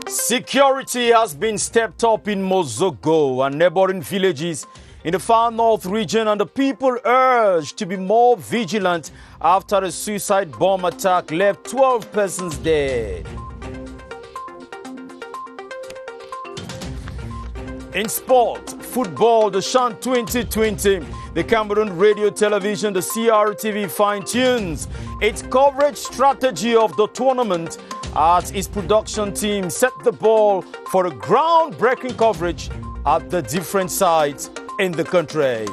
Security has been stepped up in Mozogo and neighboring villages in the far north region, and the people urged to be more vigilant after a suicide bomb attack left 12 persons dead. In sport, football, the CHAN 2020, the Cameroon Radio Television, the CRTV fine-tunes its coverage strategy of the tournament as its production team set the ball for a groundbreaking coverage at the different sites in the country.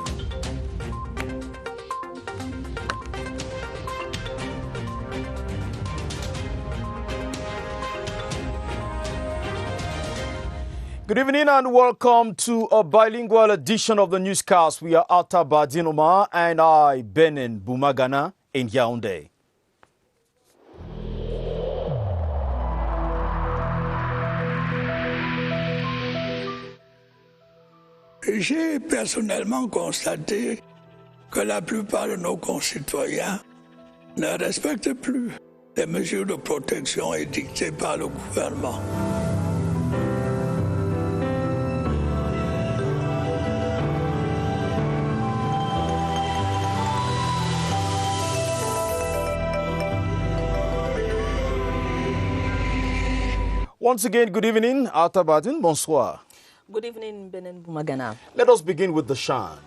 Good evening and welcome to a bilingual edition of the newscast. We are Atta Badinoma and I, Benin Bumagana, in Yaoundé. J'ai personnellement constaté que la plupart de nos concitoyens ne respectent plus les mesures de protection édictées par le gouvernement. Once again, good evening, Atta Badin, bonsoir. Good evening, Benin Bumagana. Let us begin with the CHAN.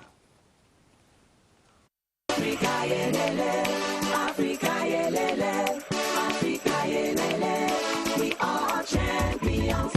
We are champions.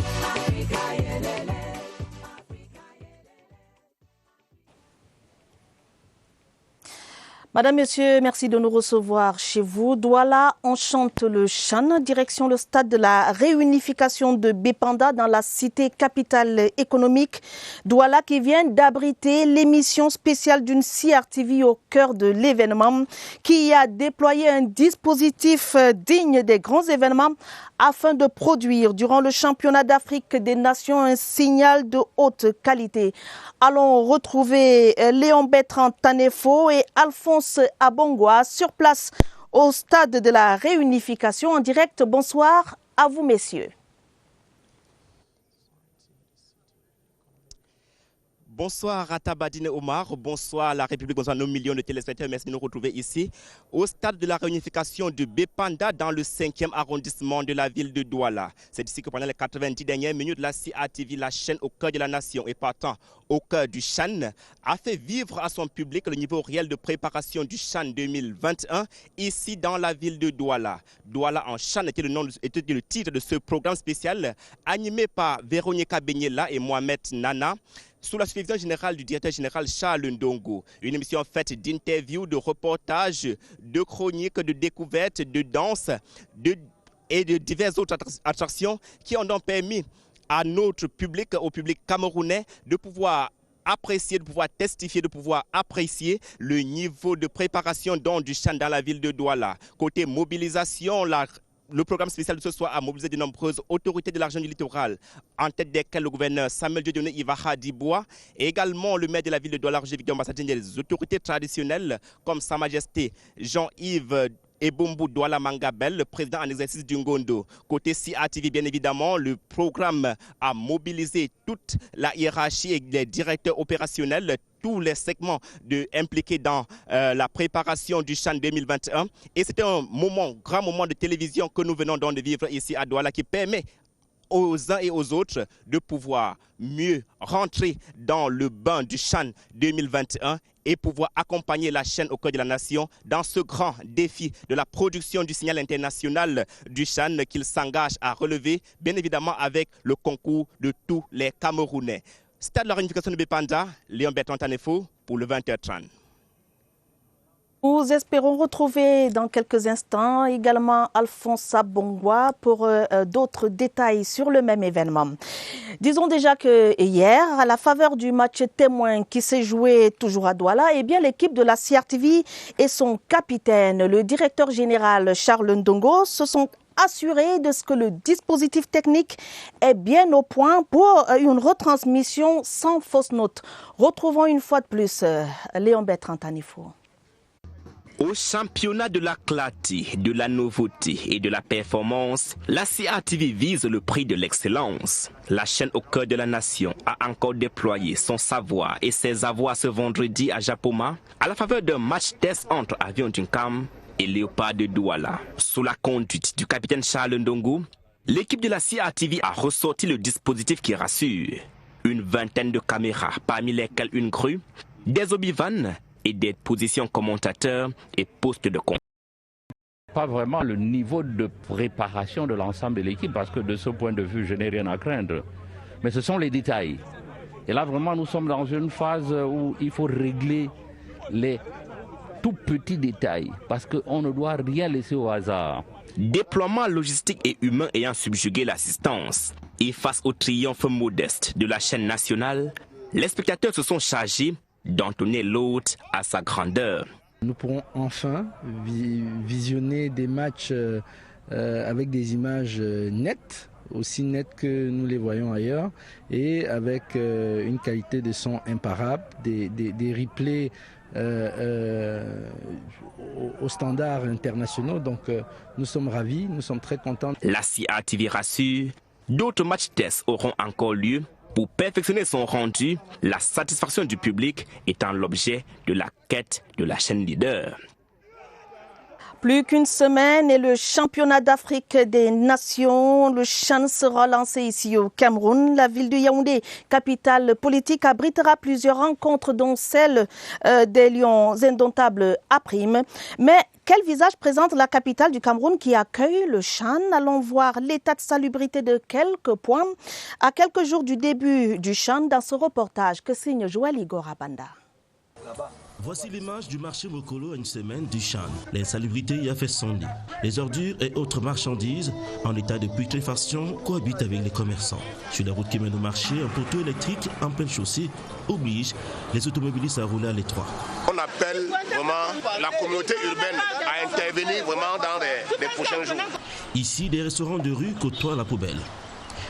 Madame, Monsieur, merci de nous recevoir chez vous. Douala enchante le CHAN, direction le stade de la réunification de Bépanda dans la cité capitale économique. Douala qui vient d'abriter l'émission spéciale d'une CRTV au cœur de l'événement, qui a déployé un dispositif digne des grands événements afin de produire durant le championnat d'Afrique des Nations un signal de haute qualité. Allons retrouver Léon Bertrand Tanefo et Alphonse Abongwa sur place au stade de la réunification en direct. Bonsoir à vous, messieurs. Bonsoir Atta Badine Omar, bonsoir la République, bonsoir nos millions de téléspectateurs. Merci de nous retrouver ici au stade de la réunification de Bépanda dans le 5e arrondissement de la ville de Douala. C'est ici que pendant les 90 dernières minutes, la CRTV, la chaîne au cœur de la nation et partant au cœur du CHAN, a fait vivre à son public le niveau réel de préparation du CHAN 2021 ici dans la ville de Douala. Douala en CHAN était le titre de ce programme spécial animé par Véronica Benyela et Mohamed Nana, sous la supervision générale du directeur général Charles Ndongo. Une émission faite d'interviews, de reportages, de chroniques, de découvertes, de danse et de diverses autres attractions qui ont donc permis à notre public, au public camerounais, de pouvoir apprécier, de pouvoir testifier, de pouvoir apprécier le niveau de préparation du CHAN dans la ville de Douala. Côté mobilisation, le programme spécial de ce soir a mobilisé de nombreuses autorités de la région du littoral, en tête desquelles le gouverneur Samuel Dieudonné Ivaha Dibois et également le maire de la ville de Douala, Roger Victor Mbassadien, des autorités traditionnelles comme Sa Majesté Jean-Yves Ebombu Douala Mangabel, le président en exercice du Ngondo. Côté CRTV, bien évidemment, le programme a mobilisé toute la hiérarchie et les directeurs opérationnels, tous les segments impliqués dans la préparation du CHAN 2021. Et c'était un grand moment de télévision que nous venons donc de vivre ici à Douala qui permet aux uns et aux autres de pouvoir mieux rentrer dans le bain du CHAN 2021 et pouvoir accompagner la chaîne au cœur de la nation dans ce grand défi de la production du signal international du CHAN qu'il s'engage à relever, bien évidemment avec le concours de tous les Camerounais. Stade de la réunification de Bépanda, Léon Bertrand Tanefo pour le 20h30. Nous espérons retrouver dans quelques instants également Alphonse Abongwa pour d'autres détails sur le même événement. Disons déjà que hier, à la faveur du match témoin qui s'est joué toujours à Douala, eh bien l'équipe de la CRTV et son capitaine, le directeur général Charles Ndongo, se sont assurés de ce que le dispositif technique est bien au point pour une retransmission sans fausse note. Retrouvons une fois de plus Léon Bertrand Tanefo. Au championnat de la clarté, de la nouveauté et de la performance, la CRTV vise le prix de l'excellence. La chaîne au cœur de la nation a encore déployé son savoir et ses avoirs ce vendredi à Japoma à la faveur d'un match test entre Avion Dunkam et Léopard de Douala. Sous la conduite du capitaine Charles Ndongo, l'équipe de la CRTV a ressorti le dispositif qui rassure. Une vingtaine de caméras, parmi lesquelles une grue, des obi-van et des positions commentateurs et postes de compte. Pas vraiment le niveau de préparation de l'ensemble de l'équipe, parce que de ce point de vue, je n'ai rien à craindre. Mais ce sont les détails. Et là, vraiment, nous sommes dans une phase où il faut régler les tout petits détails, parce qu'on ne doit rien laisser au hasard. Déploiement logistique et humain ayant subjugué l'assistance. Et face au triomphe modeste de la chaîne nationale, les spectateurs se sont chargés d'entonner l'hôte à sa grandeur. Nous pourrons enfin visionner des matchs avec des images nettes, aussi nettes que nous les voyons ailleurs, et avec une qualité de son imparable, des replays aux standards internationaux. Donc nous sommes ravis, nous sommes très contents. La CRTV rassure, d'autres matchs tests auront encore lieu pour perfectionner son rendu, la satisfaction du public étant l'objet de la quête de la chaîne leader. Plus qu'une semaine et le championnat d'Afrique des Nations, le CHAN sera lancé ici au Cameroun. La ville de Yaoundé, capitale politique, abritera plusieurs rencontres dont celle des Lions indomptables à Prime. Mais quel visage présente la capitale du Cameroun qui accueille le CHAN? Allons voir l'état de salubrité de quelques points à quelques jours du début du CHAN dans ce reportage que signe Joël Igor Abanda. Voici l'image du marché Mokolo à une semaine du CHAN. L'insalubrité y a fait son nid. Les ordures et autres marchandises en état de putréfaction cohabitent avec les commerçants. Sur la route qui mène au marché, un poteau électrique en pleine chaussée oblige les automobilistes à rouler à l'étroit. On appelle vraiment la communauté urbaine à intervenir vraiment dans les prochains jours. Ici, des restaurants de rue côtoient la poubelle.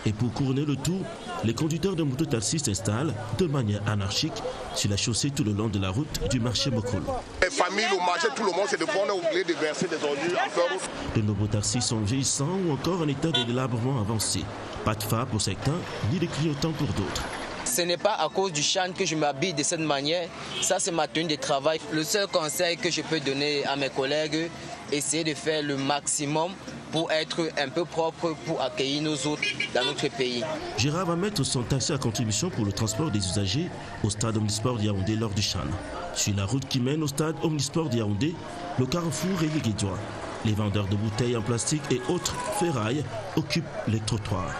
Et pour couronner le tout, les conducteurs de mototaxis s'installent de manière anarchique sur la chaussée tout le long de la route du marché Mokolo. Les familles, le marché, tout le monde, c'est de prendre oublié de verser des ordures en fleurs. De nombreux taxis sont vieillissants ou encore en état de délabrement avancé. Pas de phare pour certains, ni de clignotant pour d'autres. Ce n'est pas à cause du CHAN que je m'habille de cette manière. Ça, c'est ma tenue de travail. Le seul conseil que je peux donner à mes collègues, essayer de faire le maximum pour être un peu propre, pour accueillir nos hôtes dans notre pays. Gérard va mettre son taxi à contribution pour le transport des usagers au stade Omnisport de Yaoundé lors du CHAN. Sur la route qui mène au stade Omnisport de Yaoundé, le carrefour et les guédois. Les vendeurs de bouteilles en plastique et autres ferrailles occupent les trottoirs.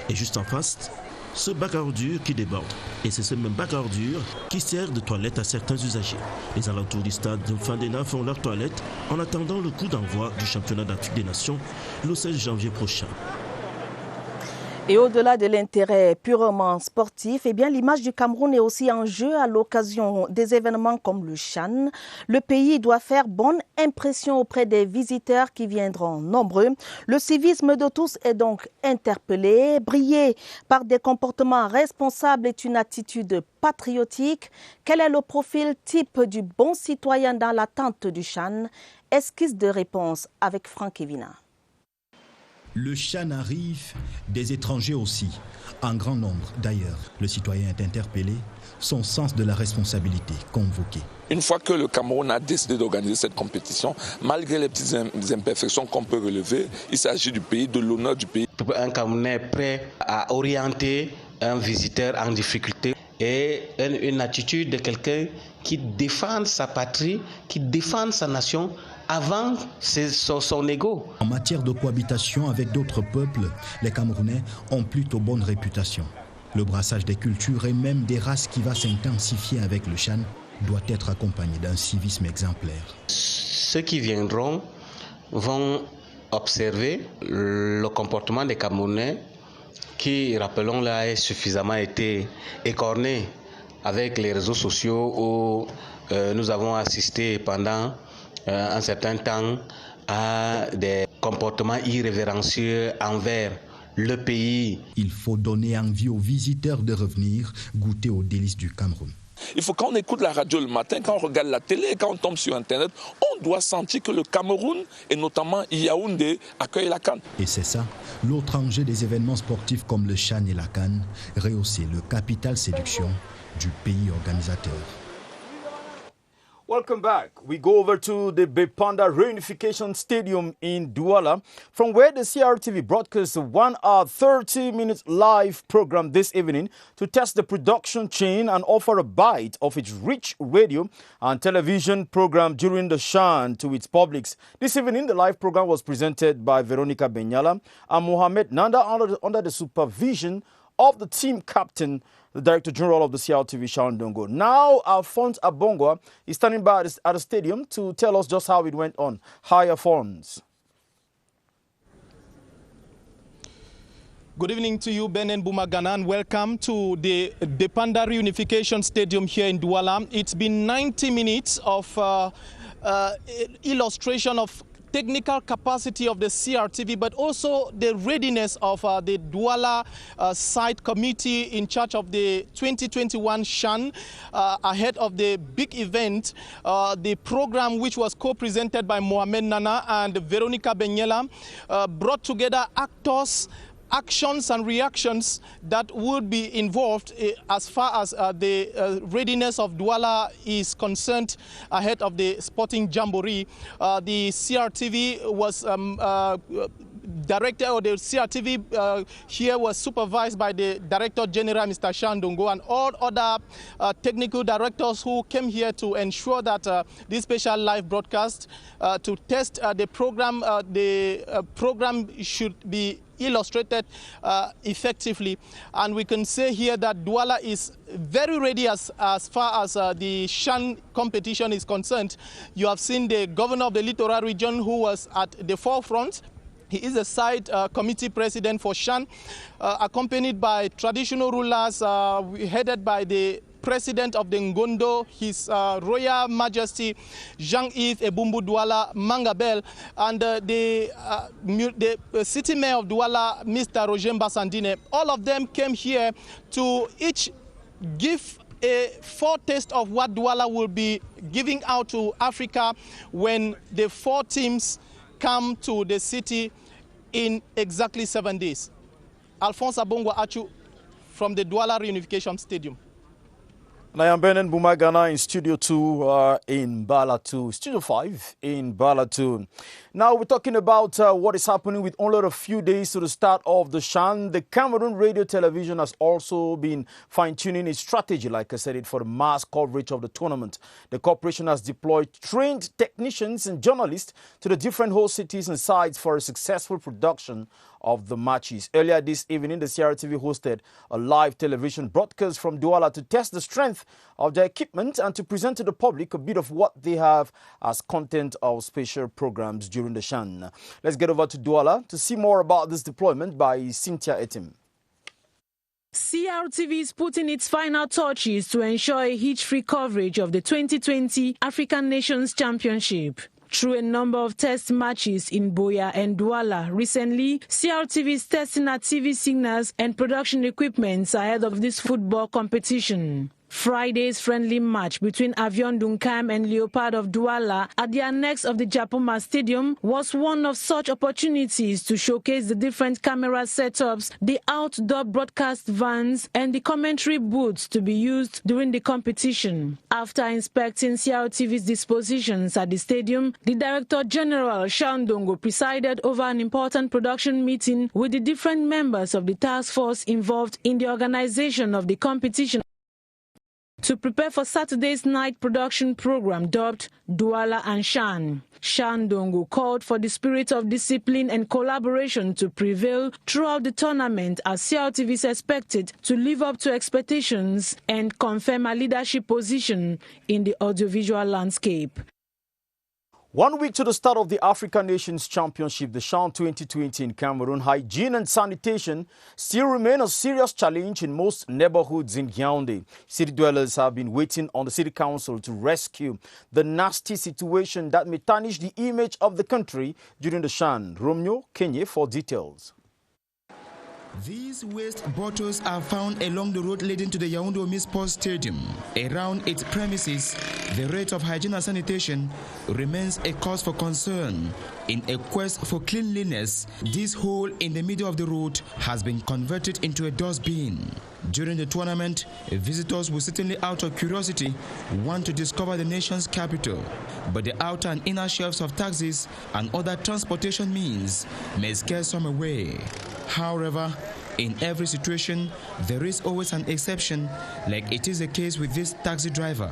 Et juste en face, ce bac à ordures qui déborde. Et c'est ce même bac à ordures qui sert de toilette à certains usagers. Les alentours du stade de Fandena font leur toilette en attendant le coup d'envoi du championnat d'Afrique des Nations le 16 janvier prochain. Et au-delà de l'intérêt purement sportif, eh bien, l'image du Cameroun est aussi en jeu à l'occasion des événements comme le CHAN. Le pays doit faire bonne impression auprès des visiteurs qui viendront nombreux. Le civisme de tous est donc interpellé. Briller par des comportements responsables est une attitude patriotique. Quel est le profil type du bon citoyen dans l'attente du CHAN? Esquisse de réponse avec Franck Evina. Le CHAN arrive, des étrangers aussi, en grand nombre d'ailleurs. Le citoyen est interpellé, son sens de la responsabilité convoqué. Une fois que le Cameroun a décidé d'organiser cette compétition, malgré les petites imperfections qu'on peut relever, il s'agit du pays, de l'honneur du pays. Un Camerounais est prêt à orienter un visiteur en difficulté et une attitude de quelqu'un qui défend sa patrie, qui défend sa nation avant son ego. En matière de cohabitation avec d'autres peuples, les Camerounais ont plutôt bonne réputation. Le brassage des cultures et même des races qui va s'intensifier avec le CHAN doit être accompagné d'un civisme exemplaire. Ceux qui viendront vont observer le comportement des Camerounais qui, rappelons-le, a suffisamment été écorné avec les réseaux sociaux où nous avons assisté pendant un certain temps à des comportements irrévérencieux envers le pays. Il faut donner envie aux visiteurs de revenir goûter aux délices du Cameroun. Il faut quand on écoute la radio le matin, quand on regarde la télé, quand on tombe sur Internet, on doit sentir que le Cameroun, et notamment Yaoundé, accueille la CAN. Et c'est ça, l'autre enjeu des événements sportifs comme le CHAN et la CAN, rehausser le capital séduction du pays organisateur. Welcome back. We go over to the Bepanda Reunification Stadium in Douala, from where the CRTV broadcasts a 1-hour, 30-minute live program this evening to test the production chain and offer a bite of its rich radio and television program during the CHAN to its publics. This evening, the live program was presented by Veronica Benyala and Mohamed Nanda under the supervision of the team captain, the Director General of the CRTV, Shaun Dongo. Now, Alphonse Abongwa is standing by at the stadium to tell us just how it went on. Hi, Alphonse. Good evening to you, Ben and Bumagana, and welcome to the Bepanda Reunification Stadium here in Douala. It's been 90 minutes of illustration of technical capacity of the CRTV, but also the readiness of the Douala site committee in charge of the 2021 CHAN ahead of the big event. The program, which was co-presented by Mohamed Nana and Veronica Benyala, brought together actors, actions and reactions that would be involved as far as the readiness of Douala is concerned ahead of the sporting jamboree. The CRTV was director, or the CRTV here was supervised by the Director General, Mr. Shaun Dongo, and all other technical directors who came here to ensure that this special live broadcast to test the program, program should be illustrated effectively. And we can say here that Douala is very ready as far as the CHAN competition is concerned. You have seen the governor of the Littoral region who was at the forefront. He is a site committee president for CHAN, accompanied by traditional rulers headed by the President of the Ngondo, His Royal Majesty Jean-Yves Ebumbu Douala Mangabel, and the City Mayor of Douala, Mr. Roger Mbasandine. All of them came here to each give a foretaste of what Douala will be giving out to Africa when the 4 teams come to the city in exactly 7 days. Alphonse Abongwa Achu from the Douala Reunification Stadium. And I am Benin Bumagana in Studio 2 in Bala 2, Studio 5 in Bala 2. Now we're talking about what is happening with only a few days to the start of the CHAN. The Cameroon Radio Television has also been fine-tuning its strategy, like I said, for the mass coverage of the tournament. The corporation has deployed trained technicians and journalists to the different host cities and sites for a successful production of the matches. Earlier this evening, the CRTV hosted a live television broadcast from Douala to test the strength of their equipment and to present to the public a bit of what they have as content of special programs during the CHAN. Let's get over to Douala to see more about this deployment by Cynthia Etim. CRTV is putting its final touches to ensure a hitch-free coverage of the 2020 African Nations Championship. Through a number of test matches in Boya and Douala recently, CRTV is testing our TV signals and production equipment ahead of this football competition. Friday's friendly match between Avion Dunkam and Leopard of Douala at the annex of the Japoma Stadium was one of such opportunities to showcase the different camera setups, the outdoor broadcast vans, and the commentary booths to be used during the competition. After inspecting CRTV's dispositions at the stadium, the Director General Shaun Dongo presided over an important production meeting with the different members of the task force involved in the organization of the competition to prepare for Saturday's night production program dubbed Douala and CHAN. Shaun Dongo called for the spirit of discipline and collaboration to prevail throughout the tournament, as CRTV is expected to live up to expectations and confirm a leadership position in the audiovisual landscape. 1 week to the start of the African Nations Championship, the CHAN 2020 in Cameroon, hygiene and sanitation still remain a serious challenge in most neighborhoods in Yaoundé. City dwellers have been waiting on the city council to rescue the nasty situation that may tarnish the image of the country during the CHAN. Romeo Kenye for details. These waste bottles are found along the road leading to the Yaoundé Omnisports Stadium. Around its premises, the rate of hygiene and sanitation remains a cause for concern. In a quest for cleanliness, this hole in the middle of the road has been converted into a dustbin. During the tournament, visitors will certainly, out of curiosity, want to discover the nation's capital. But the outer and inner shelves of taxis and other transportation means may scare some away. However, in every situation, there is always an exception, like it is the case with this taxi driver.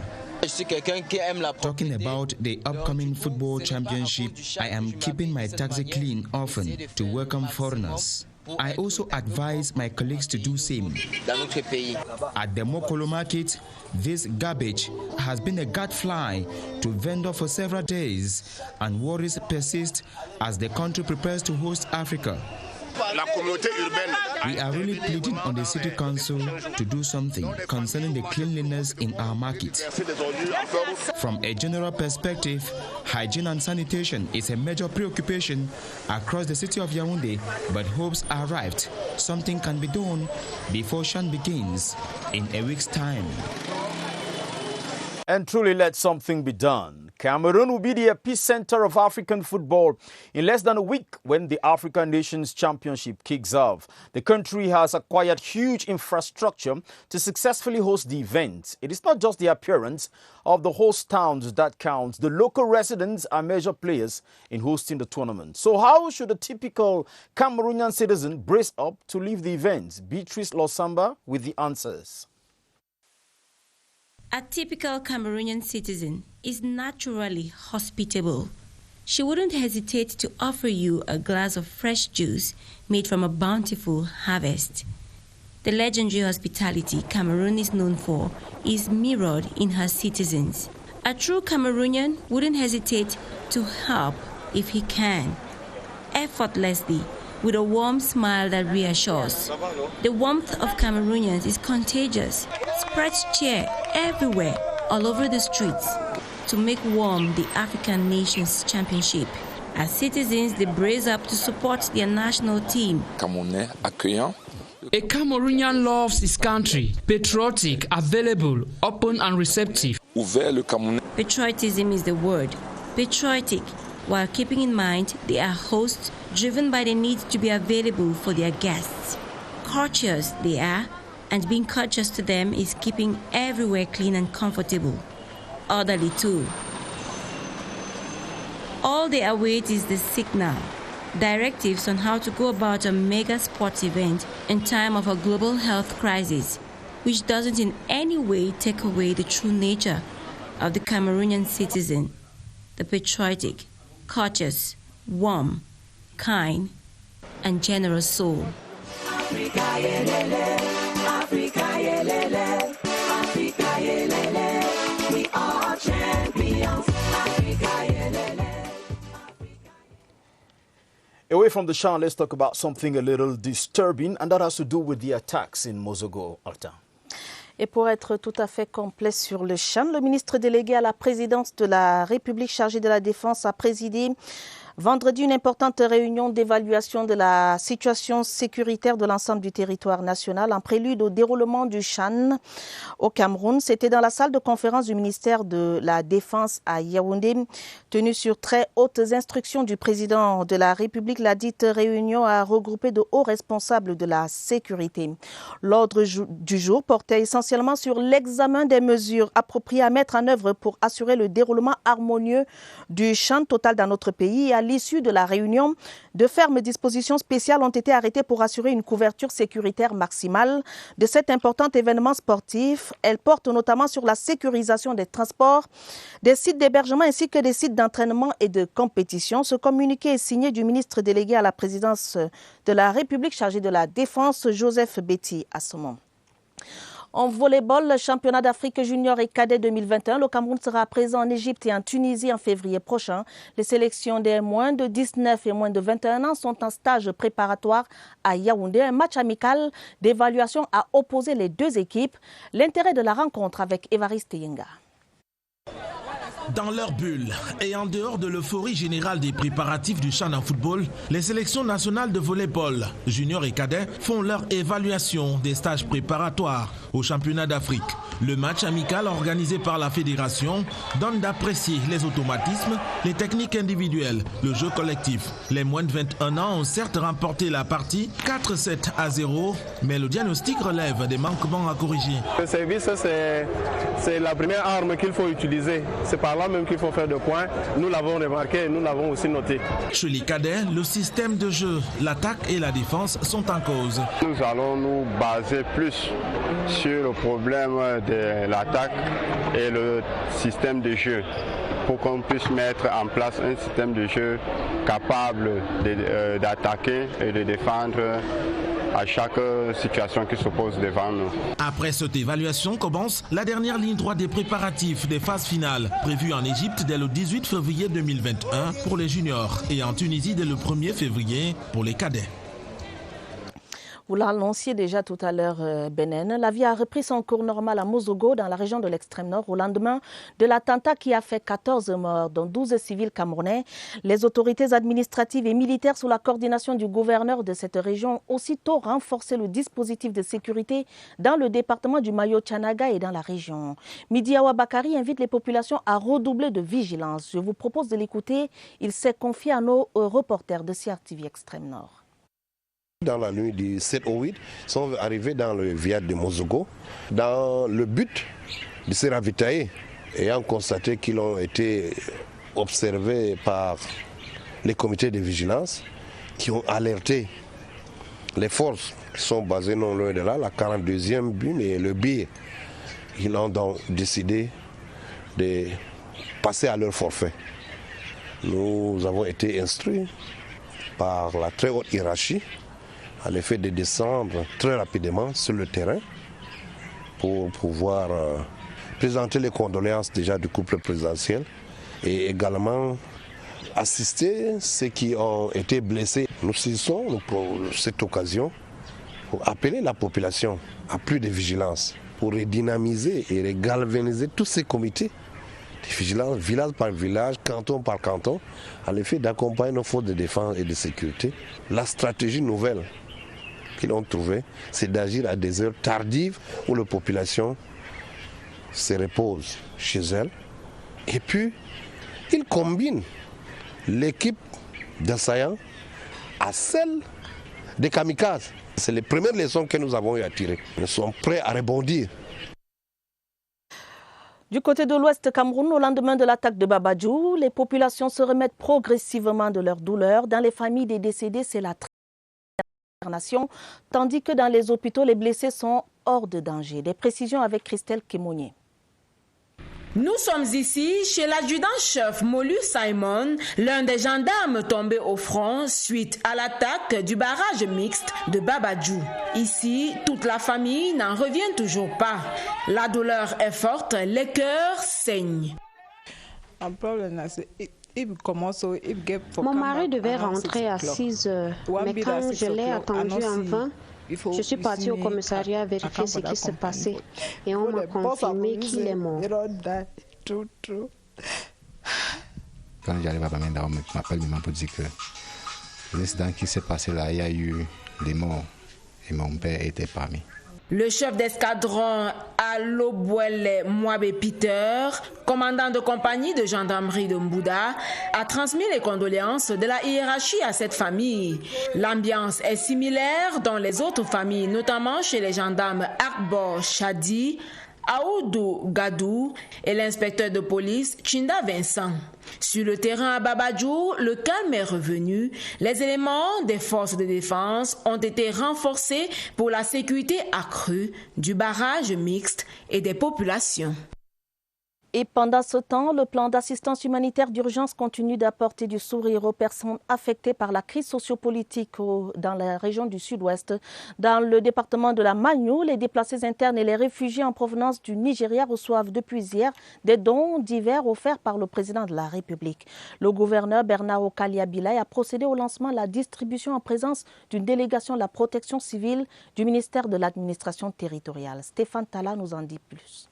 Talking about the upcoming football championship, I am keeping my taxi clean often to welcome foreigners. I also advise my colleagues to do same. At the Mokolo market, this garbage has been a gadfly to vendor for several days, and worries persist as the country prepares to host Africa. We are really pleading on the City Council to do something concerning the cleanliness in our market. From a general perspective, hygiene and sanitation is a major preoccupation across the city of Yaoundé, but hopes are arrived. Something can be done before Chan begins in a week's time. And truly let something be done. Cameroon will be the epicenter of African football in less than a week when the African Nations Championship kicks off. The country has acquired huge infrastructure to successfully host the event. It is not just the appearance of the host towns that counts. The local residents are major players in hosting the tournament. So how should a typical Cameroonian citizen brace up to leave the event? Beatrice Losamba with the answers. A typical Cameroonian citizen is naturally hospitable. She wouldn't hesitate to offer you a glass of fresh juice made from a bountiful harvest. The legendary hospitality Cameroon is known for is mirrored in her citizens. A true Cameroonian wouldn't hesitate to help if he can, effortlessly, with a warm smile that reassures. The warmth of Cameroonians is contagious, spreads cheer everywhere, all over the streets, to make warm the African Nations Championship. As citizens, they brace up to support their national team. A Cameroonian loves his country, patriotic, available, open and receptive. Patriotism is the word. Patriotic, while keeping in mind they are hosts driven by the need to be available for their guests. Courteous they are, and being courteous to them is keeping everywhere clean and comfortable. Orderly too. All they await is the signal, directives on how to go about a mega sports event in time of a global health crisis, which doesn't in any way take away the true nature of the Cameroonian citizen, the patriotic, courteous, warm, kind, and generous soul. Africa, yelele, Africa, yelele, Africa, yelele, we are champions, Africa, yelele. Away from the Chan, let's talk about something a little disturbing, and that has to do with the attacks in Mozogo, Alta. Et pour être tout à fait complet sur le Chan, le ministre délégué à la présidence de la République chargé de la Défense a présidé vendredi une importante réunion d'évaluation de la situation sécuritaire de l'ensemble du territoire national en prélude au déroulement du Chan au Cameroun. C'était dans la salle de conférence du ministère de la Défense à Yaoundé. Tenue sur très hautes instructions du président de la République, la dite réunion a regroupé de hauts responsables de la sécurité. L'ordre du jour portait essentiellement sur l'examen des mesures appropriées à mettre en œuvre pour assurer le déroulement harmonieux du Chan total dans notre pays. Et à l'issue de la réunion, de fermes dispositions spéciales ont été arrêtées pour assurer une couverture sécuritaire maximale de cet important événement sportif. Elle porte notamment sur la sécurisation des transports, des sites d'hébergement ainsi que des sites d'entraînement et de compétition. Ce communiqué est signé du ministre délégué à la présidence de la République chargé de la Défense, Joseph Betty Assomon. En volleyball, le championnat d'Afrique junior et cadet 2021, le Cameroun sera présent en Égypte et en Tunisie en février prochain. Les sélections des moins de 19 et moins de 21 ans sont en stage préparatoire à Yaoundé. Un match amical d'évaluation a opposé les deux équipes. L'intérêt de la rencontre avec Évariste Yenga. Dans leur bulle et en dehors de l'euphorie générale des préparatifs du CHAN en football, les sélections nationales de volleyball, juniors et cadets, font leur évaluation des stages préparatoires au championnat d'Afrique. Le match amical organisé par la fédération donne d'apprécier les automatismes, les techniques individuelles, le jeu collectif. Les moins de 21 ans ont certes remporté la partie 4-7-0, mais le diagnostic relève des manquements à corriger. Le service, c'est la première arme qu'il faut utiliser. C'est par là même qu'il faut faire de points. Nous l'avons remarqué et nous l'avons aussi noté. Chez les cadets, le système de jeu, l'attaque et la défense sont en cause. Nous allons nous baser plus sur le problème de l'attaque et le système de jeu pour qu'on puisse mettre en place un système de jeu capable d'attaquer et de défendre à chaque situation qui se pose devant nous. Après cette évaluation commence la dernière ligne droite des préparatifs des phases finales, prévues en Égypte dès le 18 février 2021 pour les juniors et en Tunisie dès le 1er février pour les cadets. Vous l'annonciez déjà tout à l'heure, Benen. La vie a repris son cours normal à Mozogo, dans la région de l'extrême nord, au lendemain de l'attentat qui a fait 14 morts, dont 12 civils camerounais. Les autorités administratives et militaires, sous la coordination du gouverneur de cette région, ont aussitôt renforcé le dispositif de sécurité dans le département du Mayo-Tchanaga et dans la région. Midi Awa Bakari invite les populations à redoubler de vigilance. Je vous propose de l'écouter. Il s'est confié à nos reporters de CRTV Extrême Nord. Dans la nuit du 7 au 8, ils sont arrivés dans le village de Mozogo dans le but de se ravitailler, ayant constaté qu'ils ont été observés par les comités de vigilance qui ont alerté les forces qui sont basées non loin de là, la 42e BUM et le BIR. Ils ont donc décidé de passer à leur forfait. Nous avons été instruits par la très haute hiérarchie à l'effet de descendre très rapidement sur le terrain pour pouvoir présenter les condoléances déjà du couple présidentiel et également assister ceux qui ont été blessés. Nous saisissons pour cette occasion pour appeler la population à plus de vigilance, pour redynamiser et regalvaniser tous ces comités de vigilance, village par village, canton par canton, à l'effet d'accompagner nos forces de défense et de sécurité. La stratégie nouvelle qu'ils ont trouvée, c'est d'agir à des heures tardives où la population se repose chez elle. Et puis, ils combinent l'équipe d'assaillants à celle des kamikazes. C'est les premières leçons que nous avons eu à tirer. Nous sommes prêts à rebondir. Du côté de l'Ouest Cameroun, au lendemain de l'attaque de Babadjou, les populations se remettent progressivement de leur douleur. Dans les familles des décédés, c'est la nation, tandis que dans les hôpitaux, les blessés sont hors de danger. Des précisions avec Christelle Kémonier. Nous sommes ici chez l'adjudant-chef Molu Simon, l'un des gendarmes tombés au front suite à l'attaque du barrage mixte de Babadjou. Ici, toute la famille n'en revient toujours pas. La douleur est forte, les cœurs saignent. Mon mari devait rentrer à 6 heures, mais quand je l'ai attendu en vain, je suis partie au commissariat vérifier ce qui s'est passé et on m'a confirmé qu'il est mort. Quand j'arrive à Bamenda, on m'appelle maman pour dire que l'incident qui s'est passé là, il y a eu des morts et mon père était parmi. Le chef d'escadron Alobwele Mwabe Peter, commandant de compagnie de gendarmerie de Mbouda, a transmis les condoléances de la hiérarchie à cette famille. L'ambiance est similaire dans les autres familles, notamment chez les gendarmes Akbor Chadi, Aoudou Gadou et l'inspecteur de police Chinda Vincent. Sur le terrain à Babadjou, le calme est revenu. Les éléments des forces de défense ont été renforcés pour la sécurité accrue du barrage mixte et des populations. Et pendant ce temps, le plan d'assistance humanitaire d'urgence continue d'apporter du sourire aux personnes affectées par la crise sociopolitique dans la région du Sud-Ouest. Dans le département de la Magno, les déplacés internes et les réfugiés en provenance du Nigeria reçoivent depuis hier des dons divers offerts par le président de la République. Le gouverneur Bernard Okaliabilay a procédé au lancement de la distribution en présence d'une délégation de la protection civile du ministère de l'administration territoriale. Stéphane Tala nous en dit plus.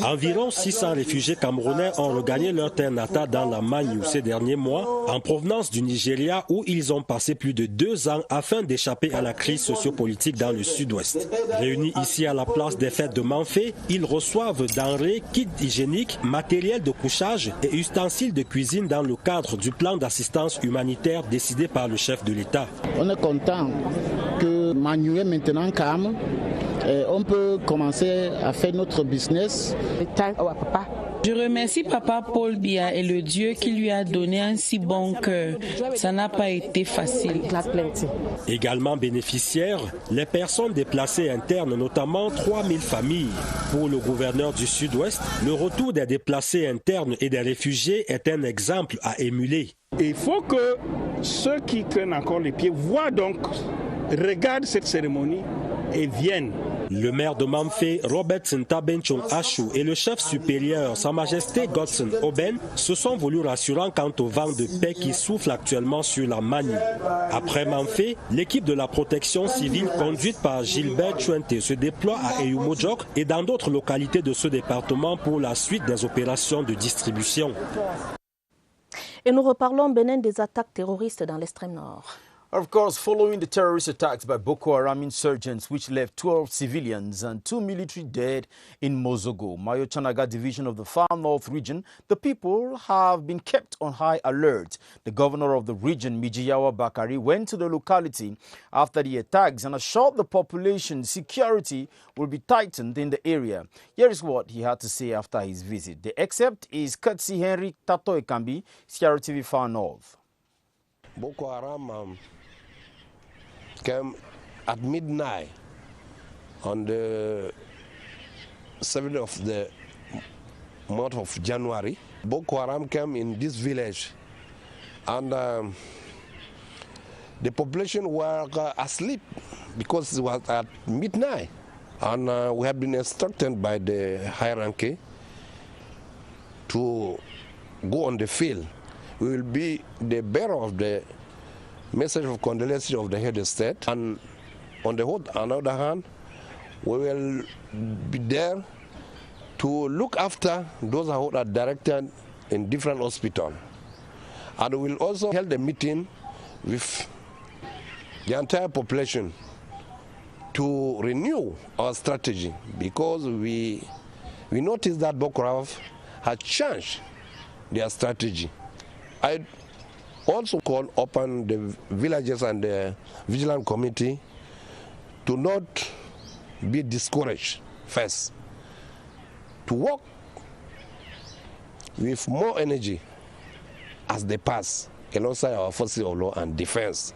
Environ 600 réfugiés camerounais ont regagné leur terre natale dans la Magnou ces derniers mois, en provenance du Nigeria où ils ont passé plus de 2 ans afin d'échapper à la crise sociopolitique dans le sud-ouest. Réunis ici à la place des fêtes de Manfé, ils reçoivent denrées, kits hygiéniques, matériel de couchage et ustensiles de cuisine dans le cadre du plan d'assistance humanitaire décidé par le chef de l'État. On est content que Magnou est maintenant calme. On peut commencer à faire notre business. Je remercie Papa Paul Biya et le Dieu qui lui a donné un si bon cœur. Ça n'a pas été facile. Également bénéficiaires, les personnes déplacées internes, notamment 3000 familles. Pour le gouverneur du Sud-Ouest, le retour des déplacés internes et des réfugiés est un exemple à émuler. Il faut que ceux qui traînent encore les pieds voient donc, regardent cette cérémonie et viennent. Le maire de Manfé, Robert Ntabenchon Achou, et le chef supérieur, Sa Majesté Godson Oben, se sont voulus rassurants quant au vent de paix qui souffle actuellement sur la Magnou. Après Manfé, l'équipe de la protection civile conduite par Gilbert Chouente se déploie à Eyumodjok et dans d'autres localités de ce département pour la suite des opérations de distribution. Et nous reparlons Bénin des attaques terroristes dans l'extrême nord. Of course, following the terrorist attacks by Boko Haram insurgents, which left 12 civilians and 2 military dead in Mozogo, Mayo Chanaga division of the Far North region, the people have been kept on high alert. The governor of the region, Mijiyawa Bakari, went to the locality after the attacks and assured the population security will be tightened in the area. Here is what he had to say after his visit. The excerpt is courtesy Henry Tato Ekambi, CRTV Far North. Boko Haram came at midnight on the 7th of the month of January. Boko Haram came in this village and the population were asleep because it was at midnight. And we have been instructed by the hierarchy to go on the field. We will be the bearer of the message of condolence of the head of state, and on the other hand, we will be there to look after those who are directed in different hospitals. And we will also hold a meeting with the entire population to renew our strategy, because we noticed that Boko Haram had changed their strategy. I also call upon the villagers and the vigilant committee to not be discouraged first, to work with more energy as they pass alongside our forces of law and defense.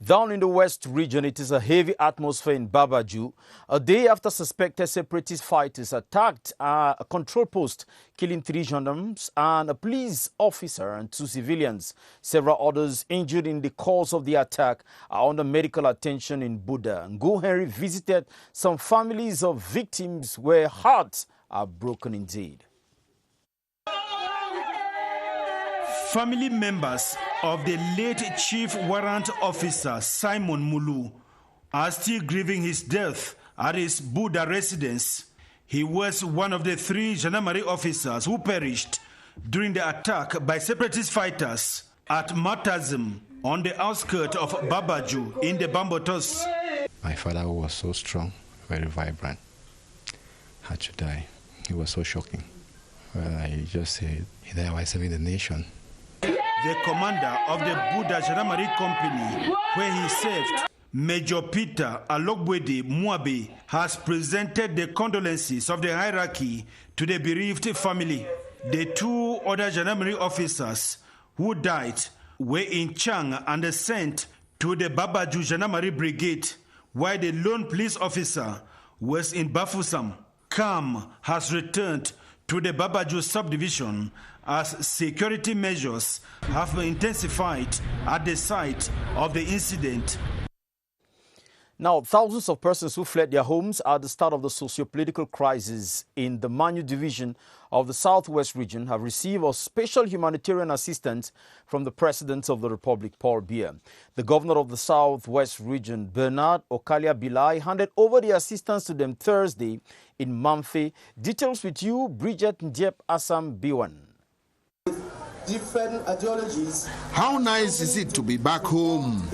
Down in the West region, it is a heavy atmosphere in Babaju, a day after suspected separatist fighters attacked a control post, killing 3 gendarmes and a police officer and 2 civilians. Several others injured in the course of the attack are under medical attention in Buda. Ngo Henry visited some families of victims where hearts are broken indeed. Family members of the late Chief Warrant Officer Simon Mulu are still grieving his death at his Buda residence. He was one of the 3 gendarmerie officers who perished during the attack by separatist fighters at Matazim on the outskirts of Babaju in the Bambotos. My father, who was so strong, very vibrant, had to die. It was so shocking. Well, I just said, he died while serving the nation. The commander of the Buda Gendarmerie Company, where he served, Major Peter Alogbwede Mwabe, has presented the condolences of the hierarchy to the bereaved family. The 2 other gendarmerie officers who died were in Chang and sent to the Babaju Gendarmerie Brigade, while the lone police officer was in Bafoussam. Calm has returned to the Babaju subdivision as security measures have been intensified at the site of the incident. Now, thousands of persons who fled their homes at the start of the socio-political crisis in the Manu division of the Southwest region have received a special humanitarian assistance from the President of the Republic, Paul Biya. The governor of the Southwest region, Bernard Okalia Bilai, handed over the assistance to them Thursday in Mamfe. Details with you, Bridget Ndiep Assam Biwan. Different ideologies. How nice is it to be back home?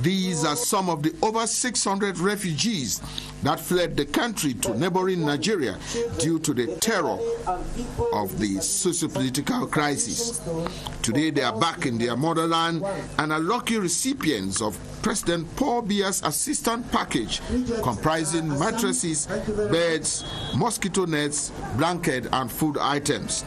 These are some of the over 600 refugees that fled the country to neighboring Nigeria due to the terror of the socio-political crisis. Today they are back in their motherland and are lucky recipients of President Paul Biya's assistance package comprising mattresses, beds, mosquito nets, blanket and food items.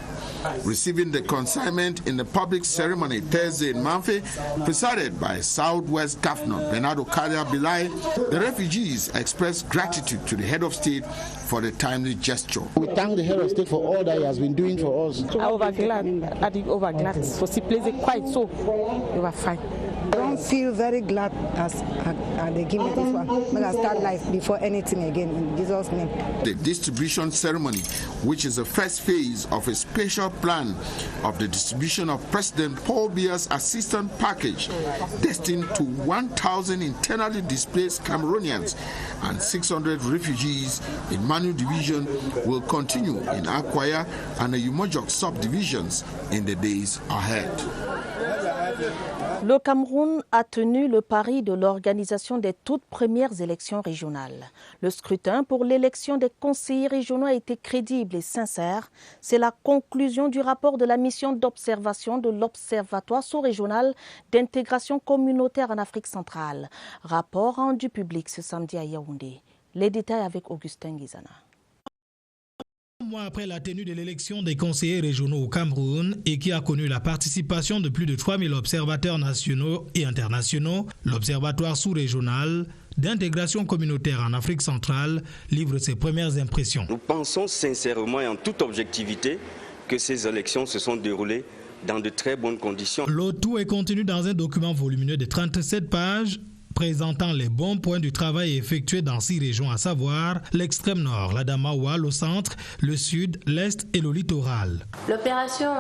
Receiving the consignment in the public ceremony Thursday in Mamfe, presided by Southwest Governor Bernard Okalia Bilai, the refugees expressed gratitude to the head of state for the timely gesture. We thank the head of state for all that he has been doing for us. Overglad. So she plays it quite so. We were fine. I don't feel very glad as they give me this one. I'm going to start life before anything again in Jesus' name. The distribution ceremony, which is the first phase of a special plan of the distribution of President Paul Biya's assistance package, destined to 1,000 internally displaced Cameroonians and 600 refugees in Manu division, will continue in Akwaya and the Umojok subdivisions in the days ahead. Le Cameroun a tenu le pari de l'organisation des toutes premières élections régionales. Le scrutin pour l'élection des conseillers régionaux a été crédible et sincère. C'est la conclusion du rapport de la mission d'observation de l'Observatoire sous-régional d'intégration communautaire en Afrique centrale. Rapport rendu public ce samedi à Yaoundé. Les détails avec Augustin Guizana. Un mois après la tenue de l'élection des conseillers régionaux au Cameroun et qui a connu la participation de plus de 3000 observateurs nationaux et internationaux, l'Observatoire sous-régional d'intégration communautaire en Afrique centrale livre ses premières impressions. Nous pensons sincèrement et en toute objectivité que ces élections se sont déroulées dans de très bonnes conditions. Le tout est contenu dans un document volumineux de 37 pages présentant les bons points du travail effectué dans 6 régions, à savoir l'extrême nord, l'Adamawa, le centre, le sud, l'est et le littoral. L'opération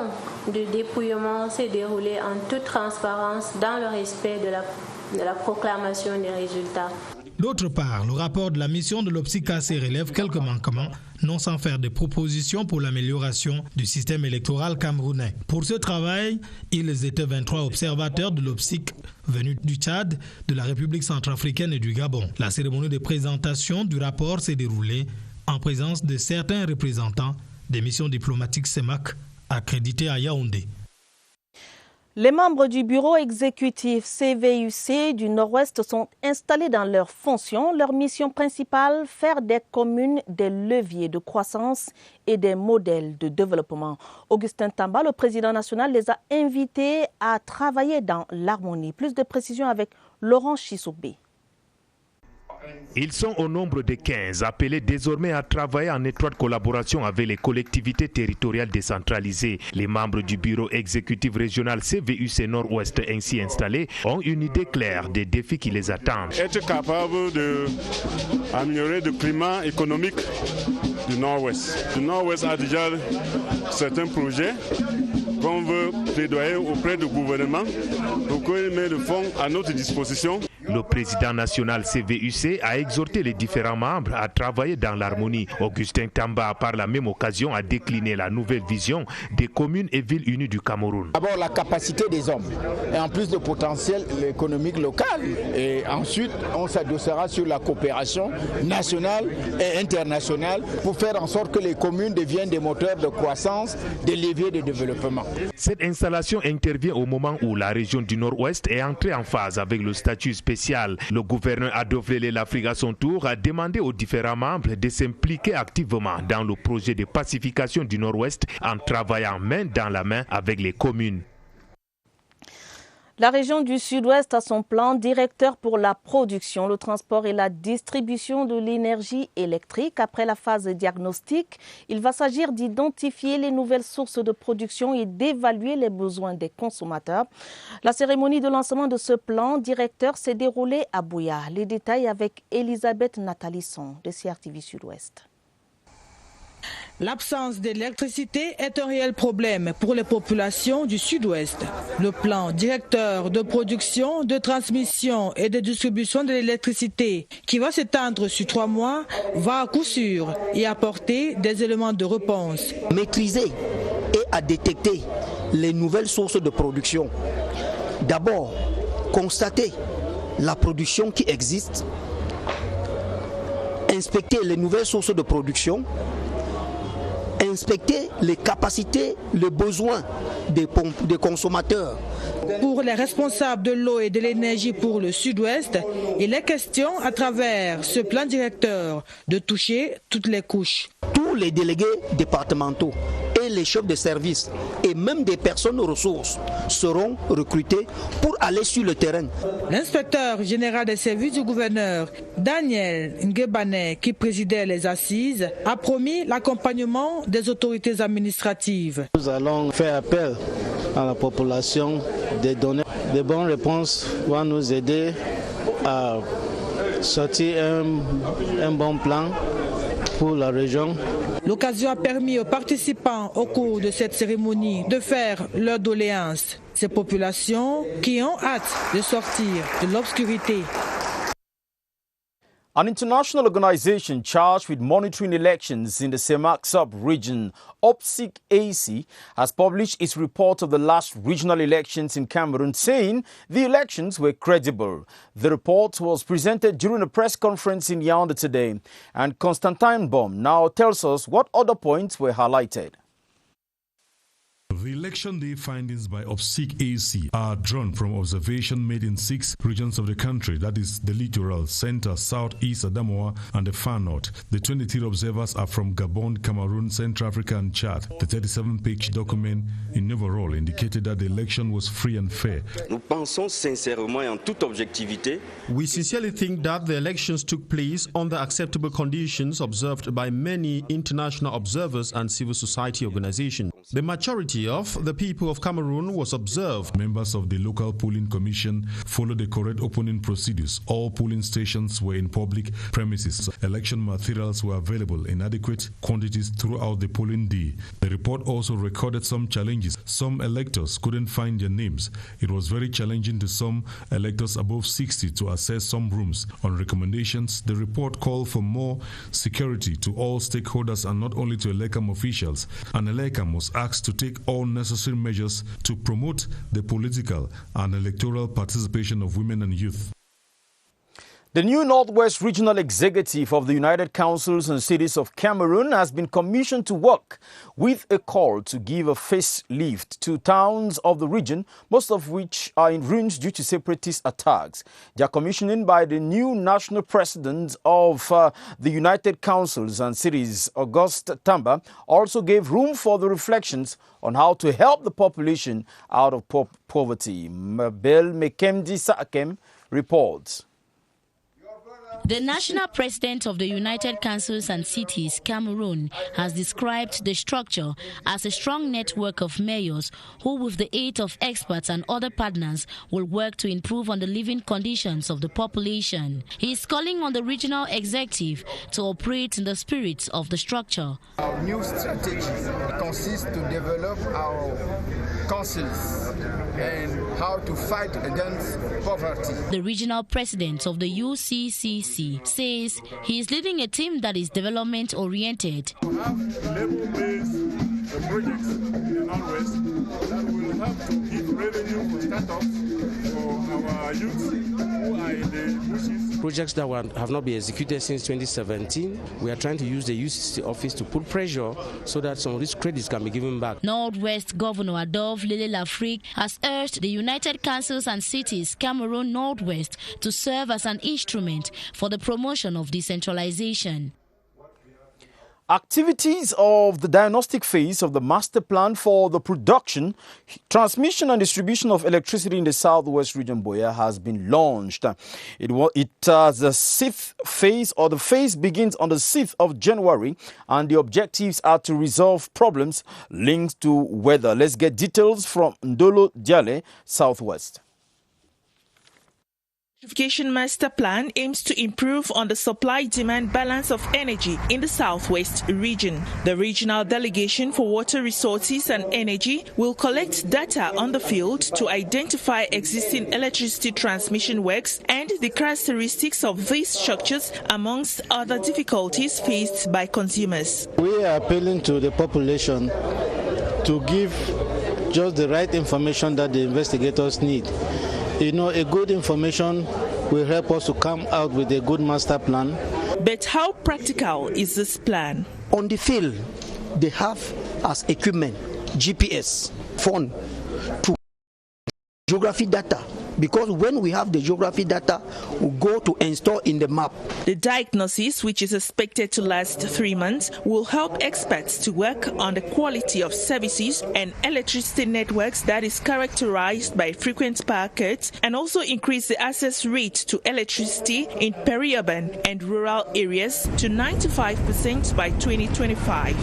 de dépouillement s'est déroulée en toute transparence dans le respect de la proclamation des résultats. D'autre part, le rapport de la mission de l'OPSICAC relève quelques manquements, non sans faire des propositions pour l'amélioration du système électoral camerounais. Pour ce travail, ils étaient 23 observateurs de l'OPSIC venus du Tchad, de la République centrafricaine et du Gabon. La cérémonie de présentation du rapport s'est déroulée en présence de certains représentants des missions diplomatiques CEMAC accréditées à Yaoundé. Les membres du bureau exécutif CVUC du Nord-Ouest sont installés dans leurs fonctions. Leur mission principale, faire des communes des leviers de croissance et des modèles de développement. Augustin Tamba, le président national, les a invités à travailler dans l'harmonie. Plus de précisions avec Laurent Chissoubé. Ils sont au nombre de 15, appelés désormais à travailler en étroite collaboration avec les collectivités territoriales décentralisées. Les membres du bureau exécutif régional CVUC Nord-Ouest ainsi installés ont une idée claire des défis qui les attendent. Être capable d'améliorer le climat économique du Nord-Ouest. Le Nord-Ouest a déjà certains projets qu'on veut plaidoyer auprès du gouvernement pour qu'il mette le fonds à notre disposition. Le président national CVUC a exhorté les différents membres à travailler dans l'harmonie. Augustin Tamba, par la même occasion, a décliné la nouvelle vision des communes et villes unies du Cameroun. D'abord la capacité des hommes et en plus le potentiel économique local. Et ensuite, on s'adossera sur la coopération nationale et internationale pour faire en sorte que les communes deviennent des moteurs de croissance, des leviers de développement. Cette installation intervient au moment où la région du Nord-Ouest est entrée en phase avec le statut spécial. Le gouverneur Adolphe L'Afrique à son tour a demandé aux différents membres de s'impliquer activement dans le projet de pacification du Nord-Ouest en travaillant main dans la main avec les communes. La région du Sud-Ouest a son plan directeur pour la production, le transport et la distribution de l'énergie électrique. Après la phase diagnostique, il va s'agir d'identifier les nouvelles sources de production et d'évaluer les besoins des consommateurs. La cérémonie de lancement de ce plan directeur s'est déroulée à Buea. Les détails avec Elisabeth Natalisson de CRTV Sud-Ouest. L'absence d'électricité est un réel problème pour les populations du Sud-Ouest. Le plan directeur de production, de transmission et de distribution de l'électricité, qui va s'étendre sur 3 mois, va à coup sûr y apporter des éléments de réponse. Maîtriser et à détecter les nouvelles sources de production. D'abord, constater la production qui existe, inspecter les nouvelles sources de production, inspecter les capacités, les besoins des consommateurs. Pour les responsables de l'eau et de l'énergie pour le Sud-Ouest, il est question à travers ce plan directeur de toucher toutes les couches. Tous les délégués départementaux et les chefs de service et même des personnes aux ressources seront recrutés pour aller sur le terrain. L'inspecteur général des services du gouverneur, Daniel Ngebane, qui présidait les assises, a promis l'accompagnement des autorités administratives. Nous allons faire appel à la population de donner de bonnes réponses, va nous aider à sortir un bon plan pour la région. L'occasion a permis aux participants au cours de cette cérémonie de faire leurs doléances. Ces populations qui ont hâte de sortir de l'obscurité. An international organization charged with monitoring elections in the Semak sub-region, OPSIC AC, has published its report of the last regional elections in Cameroon, saying the elections were credible. The report was presented during a press conference in Yaoundé today, and Constantine Baum now tells us what other points were highlighted. The election day findings by OPSIC AC are drawn from observation made in 6 regions of the country, that is the littoral, center, south, east, Adamoa, and the far north. The 23 observers are from Gabon, Cameroon, Central Africa, and Chad. The 37-page document in overall indicated that the election was free and fair. Nous pensons sincèrement et en toute objectivité. We sincerely think that the elections took place under acceptable conditions observed by many international observers and civil society organizations. The majority of the people of Cameroon was observed. Members of the local polling commission followed the correct opening procedures. All polling stations were in public premises. Election materials were available in adequate quantities throughout the polling day. The report also recorded some challenges. Some electors couldn't find their names. It was very challenging to some electors above 60 to access some rooms. On recommendations, the report called for more security to all stakeholders and not only to ELECAM officials. And ELECAM was asked to take all necessary measures to promote the political and electoral participation of women and youth. The new Northwest Regional Executive of the United Councils and Cities of Cameroon has been commissioned to work with a call to give a facelift to towns of the region, most of which are in ruins due to separatist attacks. They are commissioned by the new national president of the United Councils and Cities, Auguste Tamba, also gave room for the reflections on how to help the population out of poverty. Mabel Mekemdi Saakem reports. The national president of the United Councils and Cities, Cameroon, has described the structure as a strong network of mayors who, with the aid of experts and other partners, will work to improve on the living conditions of the population. He is calling on the regional executive to operate in the spirit of the structure. Our new strategy consists to develop our councils and how to fight against poverty. The regional president of the UCCC says he is leading a team that is development-oriented. We have level-based projects in the Northwest that will help to give revenue for startups for our youth who are in the bushes. Projects that have not been executed since 2017, we are trying to use the UCC office to put pressure so that some of these credits can be given back. Northwest Governor Adolphe Lele Lafrique has urged the United Councils and Cities Cameroon Northwest to serve as an instrument for the promotion of decentralization. Activities of the diagnostic phase of the master plan for the production, transmission and distribution of electricity in the Southwest Region Buea has been launched. It has the 6th phase, or the phase begins on the 6th of January, and the objectives are to resolve problems linked to weather. Let's get details from Ndolo Diale, Southwest. The Electrification Master Plan aims to improve on the supply-demand balance of energy in the Southwest region. The Regional Delegation for Water Resources and Energy will collect data on the field to identify existing electricity transmission works and the characteristics of these structures, amongst other difficulties faced by consumers. We are appealing to the population to give just the right information that the investigators need. You know, a good information will help us to come out with a good master plan. But how practical is this plan? On the field, they have as equipment GPS, phone, to geography data. Because when we have the geography data, we go to install in the map. The diagnosis, which is expected to last 3 months, will help experts to work on the quality of services and electricity networks that is characterized by frequent power cuts, and also increase the access rate to electricity in peri-urban and rural areas to 95% by 2025.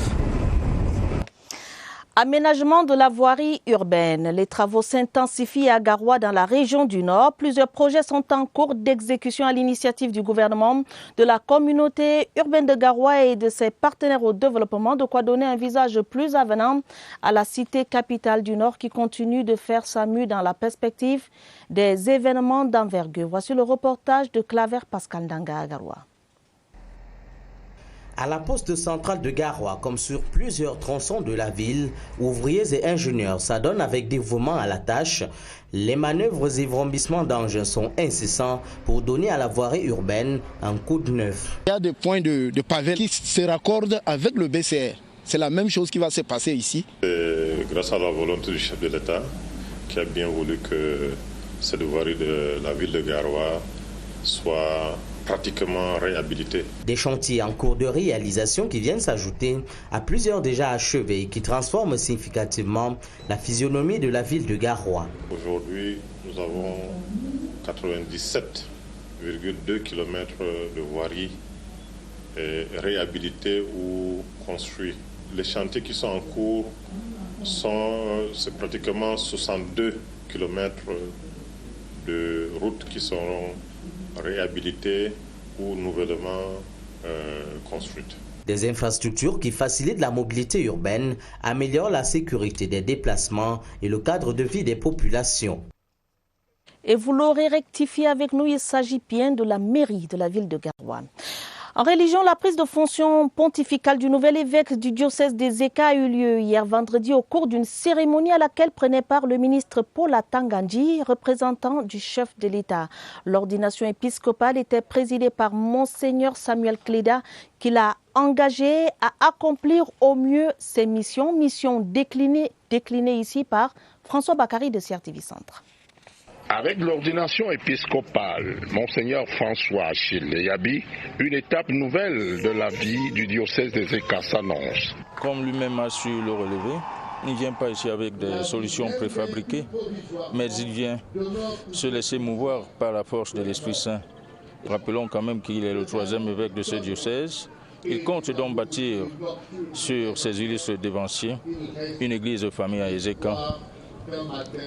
Aménagement de la voirie urbaine. Les travaux s'intensifient à Garoua dans la région du Nord. Plusieurs projets sont en cours d'exécution à l'initiative du gouvernement, de la communauté urbaine de Garoua et de ses partenaires au développement, de quoi donner un visage plus avenant à la cité capitale du Nord qui continue de faire sa mue dans la perspective des événements d'envergure. Voici le reportage de Claver Pascal Ndanga à Garoua. À la poste centrale de Garoua, comme sur plusieurs tronçons de la ville, ouvriers et ingénieurs s'adonnent avec dévouement à la tâche. Les manœuvres et vrombissements d'engins sont incessants pour donner à la voirie urbaine un coup de neuf. Il y a des points de pavé qui se raccordent avec le BCR. C'est la même chose qui va se passer ici. Grâce à la volonté du chef de l'État, qui a bien voulu que cette voirie de la ville de Garoua soit pratiquement réhabilité. Des chantiers en cours de réalisation qui viennent s'ajouter à plusieurs déjà achevés qui transforment significativement la physionomie de la ville de Garoua. Aujourd'hui, nous avons 97,2 km de voiries réhabilitées ou construites. Les chantiers qui sont en cours c'est pratiquement 62 km de routes qui seront réhabilitées ou nouvellement construites. Des infrastructures qui facilitent la mobilité urbaine, améliorent la sécurité des déplacements et le cadre de vie des populations. Et vous l'aurez rectifié avec nous, il s'agit bien de la mairie de la ville de Garoua. En religion, la prise de fonction pontificale du nouvel évêque du diocèse des Eka a eu lieu hier vendredi au cours d'une cérémonie à laquelle prenait part le ministre Paul Atangandji, représentant du chef de l'État. L'ordination épiscopale était présidée par Monseigneur Samuel Cléda, qui l'a engagé à accomplir au mieux ses missions, déclinées ici par François Bakary de CRTV Centre. Avec l'ordination épiscopale, Monseigneur François Achille Yabi, une étape nouvelle de la vie du diocèse des Eka s'annonce. Comme lui-même a su le relever, il ne vient pas ici avec des solutions préfabriquées, mais il vient se laisser mouvoir par la force de l'Esprit Saint. Rappelons quand même qu'il est le 3e évêque de ce diocèse. Il compte donc bâtir sur ses illustres dévanciers une église de famille à Ezeka.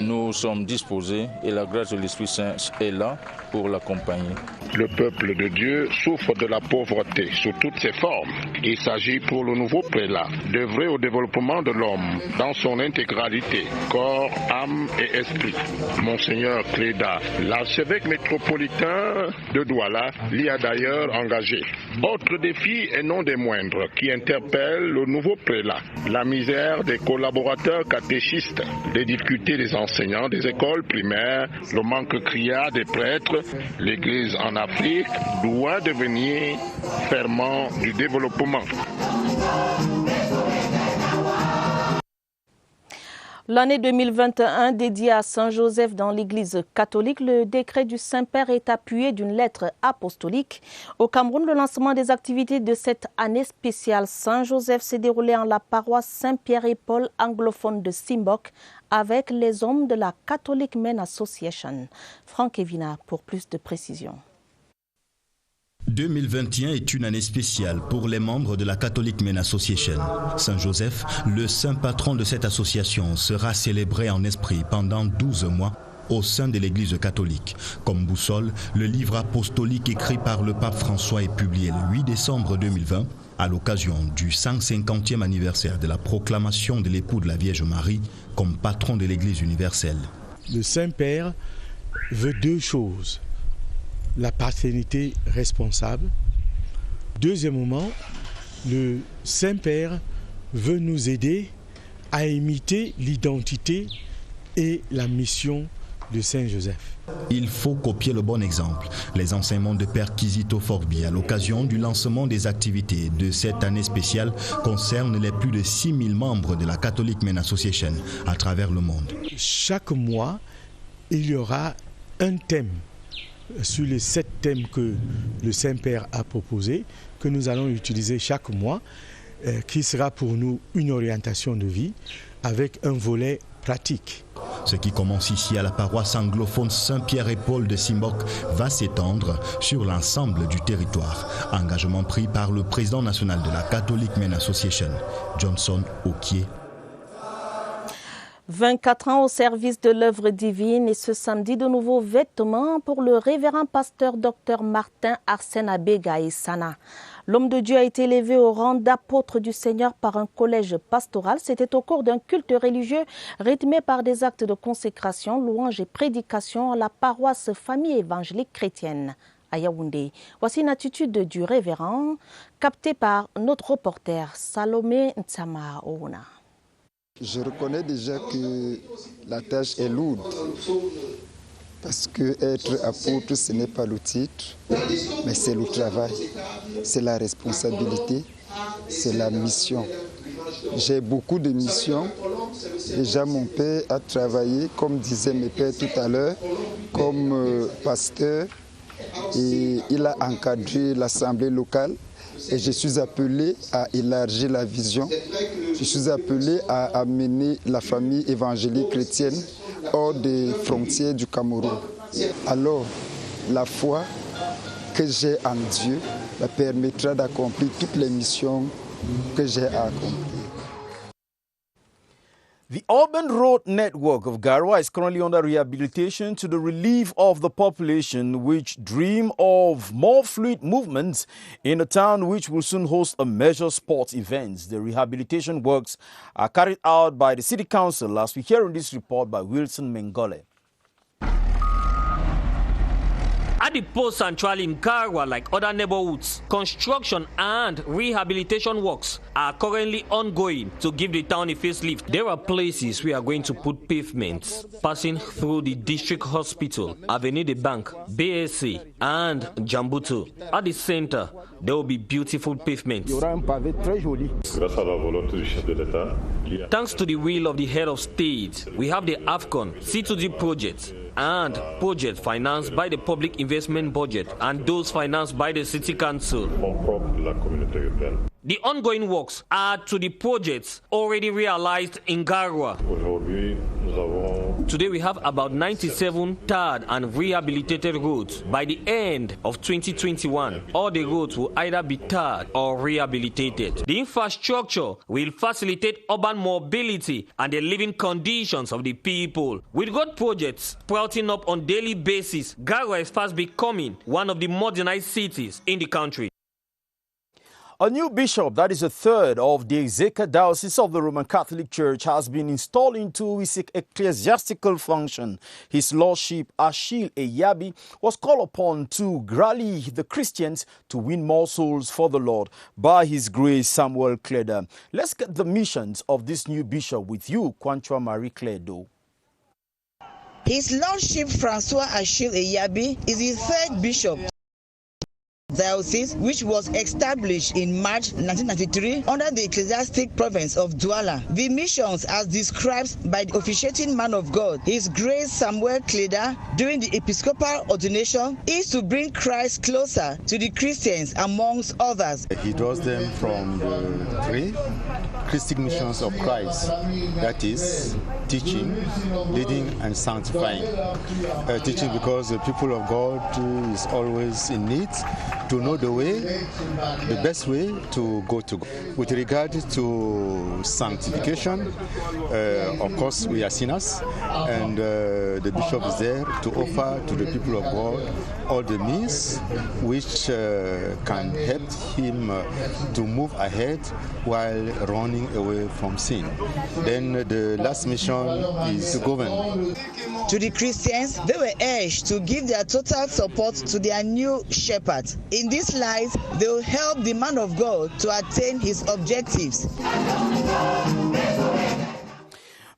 Nous sommes disposés et la grâce de l'Esprit Saint est là pour l'accompagner. Le peuple de Dieu souffre de la pauvreté sous toutes ses formes. Il s'agit pour le nouveau prélat d'œuvrer au développement de l'homme dans son intégralité, corps, âme et esprit. Monseigneur Cléda, l'archevêque métropolitain de Douala, l'y a d'ailleurs engagé. Autre défi et non des moindres qui interpelle le nouveau prélat, la misère des collaborateurs catéchistes, les difficultés des enseignants des écoles primaires, le manque criard des prêtres. L'Église en Afrique doit devenir ferment du développement. L'année 2021 dédiée à Saint-Joseph dans l'Église catholique, le décret du Saint-Père est appuyé d'une lettre apostolique. Au Cameroun, le lancement des activités de cette année spéciale Saint-Joseph s'est déroulé en la paroisse Saint-Pierre et Paul anglophone de Simbok avec les hommes de la Catholic Men Association. Franck Evina pour plus de précisions. 2021 est une année spéciale pour les membres de la Catholic Men Association. Saint-Joseph, le saint patron de cette association, sera célébré en esprit pendant 12 mois au sein de l'Église catholique. Comme boussole, le livre apostolique écrit par le pape François est publié le 8 décembre 2020 à l'occasion du 150e anniversaire de la proclamation de l'époux de la Vierge Marie comme patron de l'Église universelle. Le Saint-Père veut deux choses. La paternité responsable. Deuxièmement, le Saint-Père veut nous aider à imiter l'identité et la mission de Saint-Joseph. Il faut copier le bon exemple. Les enseignements de Père Kizito Forbi à l'occasion du lancement des activités de cette année spéciale concernent les plus de 6000 membres de la Catholic Men Association à travers le monde. Chaque mois, il y aura un thème sur les 7 thèmes que le Saint-Père a proposés, que nous allons utiliser chaque mois, qui sera pour nous une orientation de vie avec un volet pratique. Ce qui commence ici à la paroisse anglophone Saint-Pierre et Paul de Simbok va s'étendre sur l'ensemble du territoire. Engagement pris par le président national de la Catholic Men Association, Johnson Okié. 24 ans au service de l'œuvre divine et ce samedi de nouveaux vêtements pour le révérend pasteur Dr Martin Arsène Abega et Sana. L'homme de Dieu a été élevé au rang d'apôtre du Seigneur par un collège pastoral. C'était au cours d'un culte religieux rythmé par des actes de consécration, louanges et prédications à la paroisse Famille évangélique chrétienne à Yaoundé. Voici une attitude du révérend captée par notre reporter Salomé Ntsama Ouna. Je reconnais déjà que la tâche est lourde, parce que être apôtre, ce n'est pas le titre, mais c'est le travail, c'est la responsabilité, c'est la mission. J'ai beaucoup de missions. Déjà, mon père a travaillé, comme disaient mes pères tout à l'heure, comme pasteur, et il a encadré l'assemblée locale. Et je suis appelé à élargir la vision. Je suis appelé à amener la famille évangélique chrétienne hors des frontières du Cameroun. Alors, la foi que j'ai en Dieu me permettra d'accomplir toutes les missions que j'ai à accomplir. The Urban Road Network of Garwa is currently under rehabilitation to the relief of the population which dream of more fluid movements in a town which will soon host a major sports events. The rehabilitation works are carried out by the City Council, as we hear in this report by Wilson Mengole. At the post central in Garwa, like other neighborhoods, construction and rehabilitation works are currently ongoing to give the town a facelift. There are places we are going to put pavements passing through the district hospital, Avenue de Bank, BSC, and Jambutu. At the center, there will be beautiful pavements. Thanks to the will of the head of state, we have the AFCON C2D project and project financed by the public investment budget and those financed by the City Council. The ongoing works are to the projects already realized in Garwa. Today we have about 97 tarred and rehabilitated roads. By the end of 2021, all the roads will either be tarred or rehabilitated. The infrastructure will facilitate urban mobility and the living conditions of the people. With road projects sprouting up on daily basis, Garwa is fast becoming one of the modernized cities in the country. A new bishop, that is a third of the Ezeka Diocese of the Roman Catholic Church, has been installed into his ecclesiastical function. His Lordship Achille Eyabi was called upon to rally the Christians to win more souls for the Lord by His Grace Samuel Kleda. Let's get the missions of this new bishop with you, Kwanchwa Marie Kledo. His Lordship Francois Achille Eyabi is the third bishop Diocese, which was established in March 1993 under the ecclesiastic province of Douala. The missions, as described by the officiating man of God, His Grace Samuel Kleda, during the episcopal ordination, is to bring Christ closer to the Christians amongst others. He draws them from the three Christic missions of Christ, that is, teaching, leading, and sanctifying. Teaching because the people of God is always in need to know the way, the best way to go to God. With regard to sanctification, of course we are sinners, and the bishop is there to offer to the people of God all the means which can help him to move ahead while running away from sin. Then the last mission is to govern. To the Christians, they were urged to give their total support to their new shepherd. In this light, they will help the man of God to attain his objectives.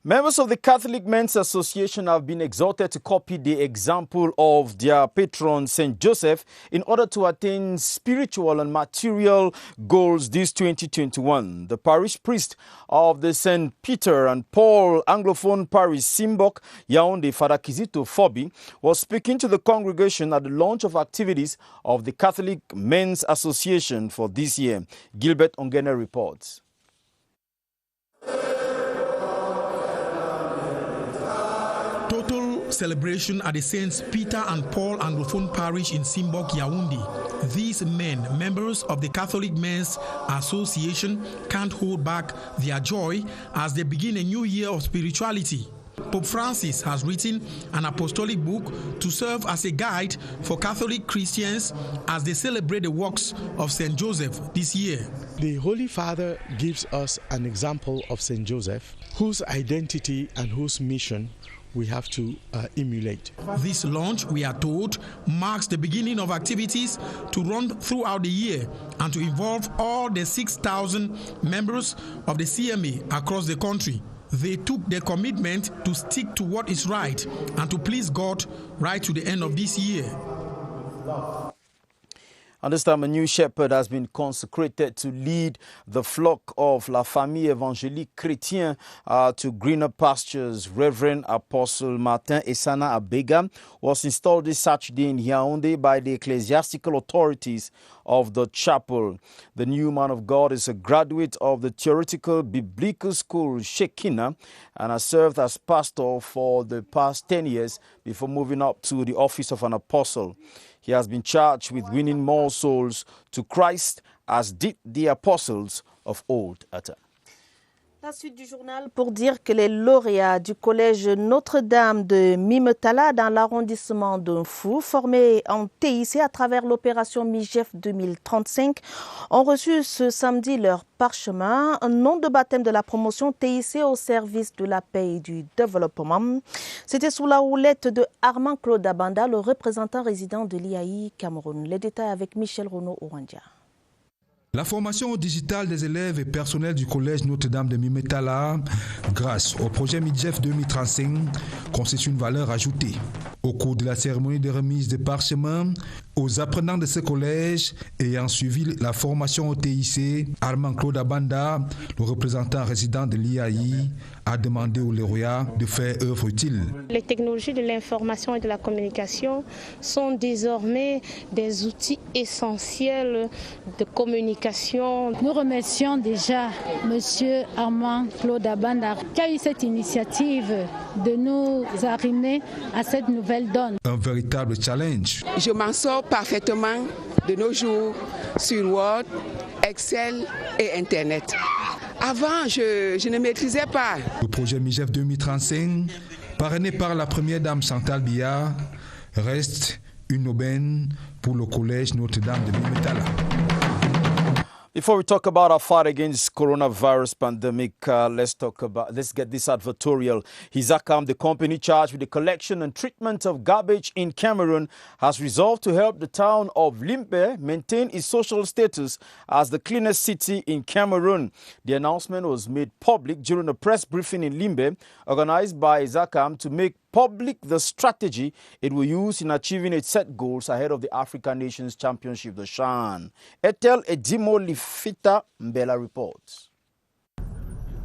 Members of the Catholic Men's Association have been exhorted to copy the example of their patron, St. Joseph, in order to attain spiritual and material goals this 2021. The parish priest of the St. Peter and Paul Anglophone Parish, Simbok, Yaoundé, Father Kizito Fobi, was speaking to the congregation at the launch of activities of the Catholic Men's Association for this year. Gilbert Ongene reports. Total celebration at the Saints Peter and Paul Anglophone Parish in Simbok, Yaoundé. These men, members of the Catholic Men's Association, can't hold back their joy as they begin a new year of spirituality. Pope Francis has written an apostolic book to serve as a guide for Catholic Christians as they celebrate the works of St. Joseph this year. The Holy Father gives us an example of St. Joseph, whose identity and whose mission we have to emulate. This launch, we are told, marks the beginning of activities to run throughout the year and to involve all the 6,000 members of the CMA across the country. They took their commitment to stick to what is right and to please God right to the end of this year. And this time, a new shepherd has been consecrated to lead the flock of La Famille Évangélique Chrétien to greener pastures. Reverend Apostle Martin Esana Abega was installed this Saturday in Yaoundé by the ecclesiastical authorities of the chapel. The new man of God is a graduate of the Theoretical Biblical School Shekinah and has served as pastor for the past 10 years before moving up to the office of an apostle. He has been charged with winning more souls to Christ as did the apostles of old. La suite du journal pour dire que les lauréats du collège Notre-Dame de Mimetala dans l'arrondissement de Mfou, formés en TIC à travers l'opération MIGEF 2035, ont reçu ce samedi leur parchemin, un nom de baptême de la promotion TIC au service de la paix et du développement. C'était sous la houlette de Armand Claude Abanda, le représentant résident de l'IAI Cameroun. Les détails avec Michel Renaud-Orandia. La formation digitale des élèves et personnels du collège Notre-Dame de Mimetala, grâce au projet MIGEF 2035, constitue une valeur ajoutée. Au cours de la cérémonie de remise de parchemins, aux apprenants de ce collège ayant suivi la formation au TIC, Armand Claude Abanda, le représentant résident de l'IAI, a demandé aux lauréats de faire œuvre utile. Les technologies de l'information et de la communication sont désormais des outils essentiels de communication. Nous remercions déjà M. Armand Claude Abanda qui a eu cette initiative de nous arrimer à cette nouvelle donne. Un véritable challenge. Je m'en sors parfaitement de nos jours sur Word, Excel et Internet. Avant, je ne maîtrisais pas. Le projet MIGEF 2035, parrainé par la première dame Chantal Biya, reste une aubaine pour le collège Notre-Dame de Mimetala. Before we talk about our fight against coronavirus pandemic, let's get this advertorial. Hisakam, the company charged with the collection and treatment of garbage in Cameroon, has resolved to help the town of Limbe maintain its social status as the cleanest city in Cameroon. The announcement was made public during a press briefing in Limbe, organized by Hisakam to make public the strategy it will use in achieving its set goals ahead of the African Nations Championship, the CHAN. Etel Edimo Lifita Mbela reports.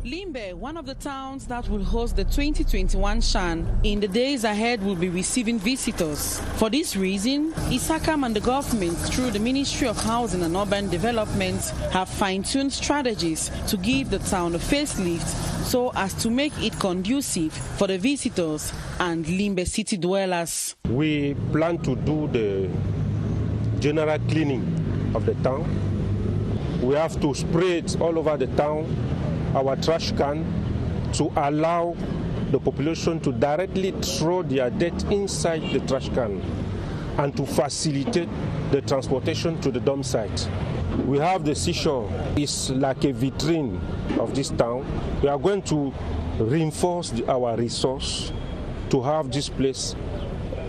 Limbe, one of the towns that will host the 2021 CHAN, in the days ahead will be receiving visitors. For this reason, ISACAM and the government, through the Ministry of Housing and Urban Development, have fine-tuned strategies to give the town a facelift so as to make it conducive for the visitors and Limbe city dwellers. We plan to do the general cleaning of the town. We have to spray it all over the town, our trash can, to allow the population to directly throw their dirt inside the trash can and to facilitate the transportation to the dump site. We have the seashore. It's like a vitrine of this town. We are going to reinforce our resource to have this place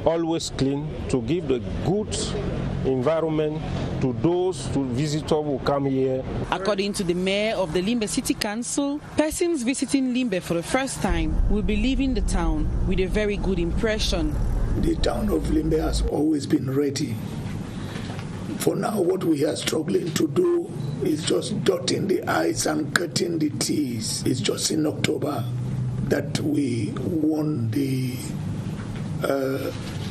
always clean, to give the good environment to those visitors who come here. According to the mayor of the Limbe City Council, persons visiting Limbe for the first time will be leaving the town with a very good impression. The town of Limbe has always been ready. For now, what we are struggling to do is just dotting the I's and cutting the T's. It's just in October that we won the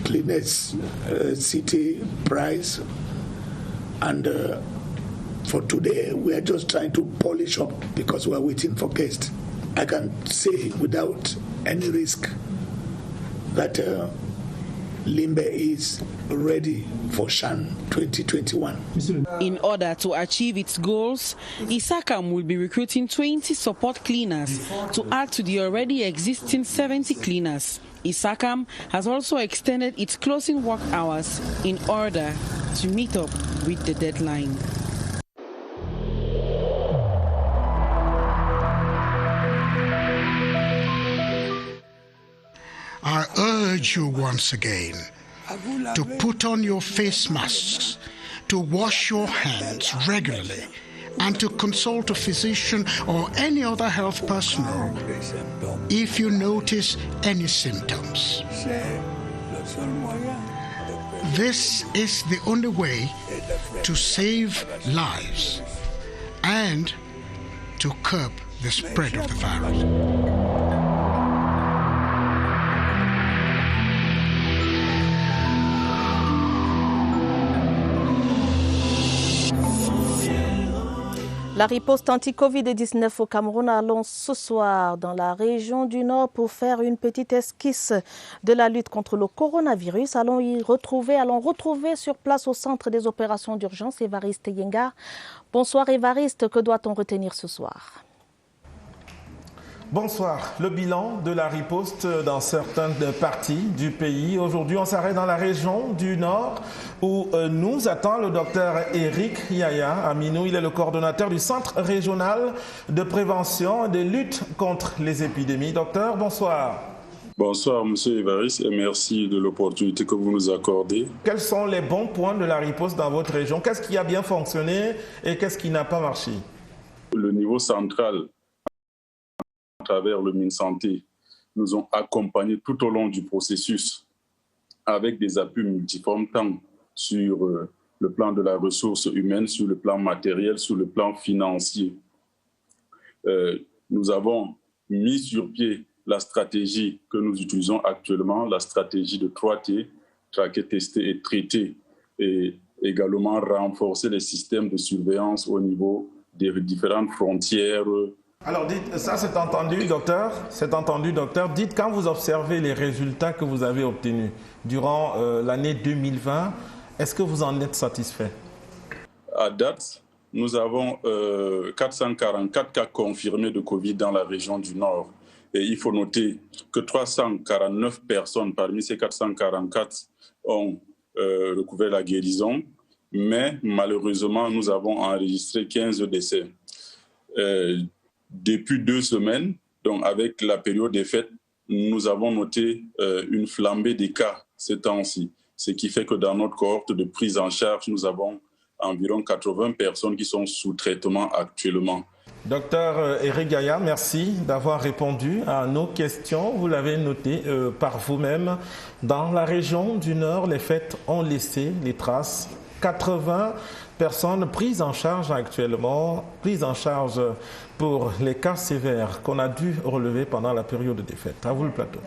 cleanest city prize, and for today we are just trying to polish up because we are waiting for guests. I can say without any risk that Limbe is ready for CHAN 2021. In order to achieve its goals, ISACAM will be recruiting 20 support cleaners to add to the already existing 70 cleaners. ISACAM has also extended its closing work hours in order to meet up with the deadline. I urge you once again to put on your face masks, to wash your hands regularly, and to consult a physician or any other health personnel if you notice any symptoms. This is the only way to save lives and to curb the spread of the virus. La riposte anti-Covid-19 au Cameroun, allons ce soir dans la région du Nord pour faire une petite esquisse de la lutte contre le coronavirus. Allons retrouver sur place au centre des opérations d'urgence Évariste Yengar. Bonsoir Évariste, que doit-on retenir ce soir ? Bonsoir. Le bilan de la riposte dans certaines parties du pays. Aujourd'hui, on s'arrête dans la région du Nord où nous attend le docteur Eric Yaya Aminou. Il est le coordonnateur du Centre régional de prévention et de lutte contre les épidémies. Docteur, bonsoir. Bonsoir, monsieur Évariste, et merci de l'opportunité que vous nous accordez. Quels sont les bons points de la riposte dans votre région? Qu'est-ce qui a bien fonctionné et qu'est-ce qui n'a pas marché? Le niveau central, à travers le MinSanté, nous ont accompagnés tout au long du processus avec des appuis multiformes, tant sur le plan de la ressource humaine, sur le plan matériel, sur le plan financier. Nous avons mis sur pied la stratégie que nous utilisons actuellement, la stratégie de 3T, traquer, tester et traiter, et également renforcer les systèmes de surveillance au niveau des différentes frontières. Alors, dites, ça c'est entendu, docteur. C'est entendu, docteur. Dites, quand vous observez les résultats que vous avez obtenus durant l'année 2020, est-ce que vous en êtes satisfait? À date, nous avons 444 cas confirmés de Covid dans la région du Nord. Et il faut noter que 349 personnes parmi ces 444 ont recouvert la guérison. Mais malheureusement, nous avons enregistré 15 décès. Depuis 2 semaines, donc avec la période des fêtes, nous avons noté une flambée des cas ces temps-ci. Ce qui fait que dans notre cohorte de prise en charge, nous avons environ 80 personnes qui sont sous traitement actuellement. Docteur Eric Gaïa, merci d'avoir répondu à nos questions. Vous l'avez noté par vous-même. Dans la région du Nord, les fêtes ont laissé les traces. 80 personnes prises en charge actuellement, prises en charge pour les cas sévères qu'on a dû relever pendant la période des fêtes. À vous le plateau.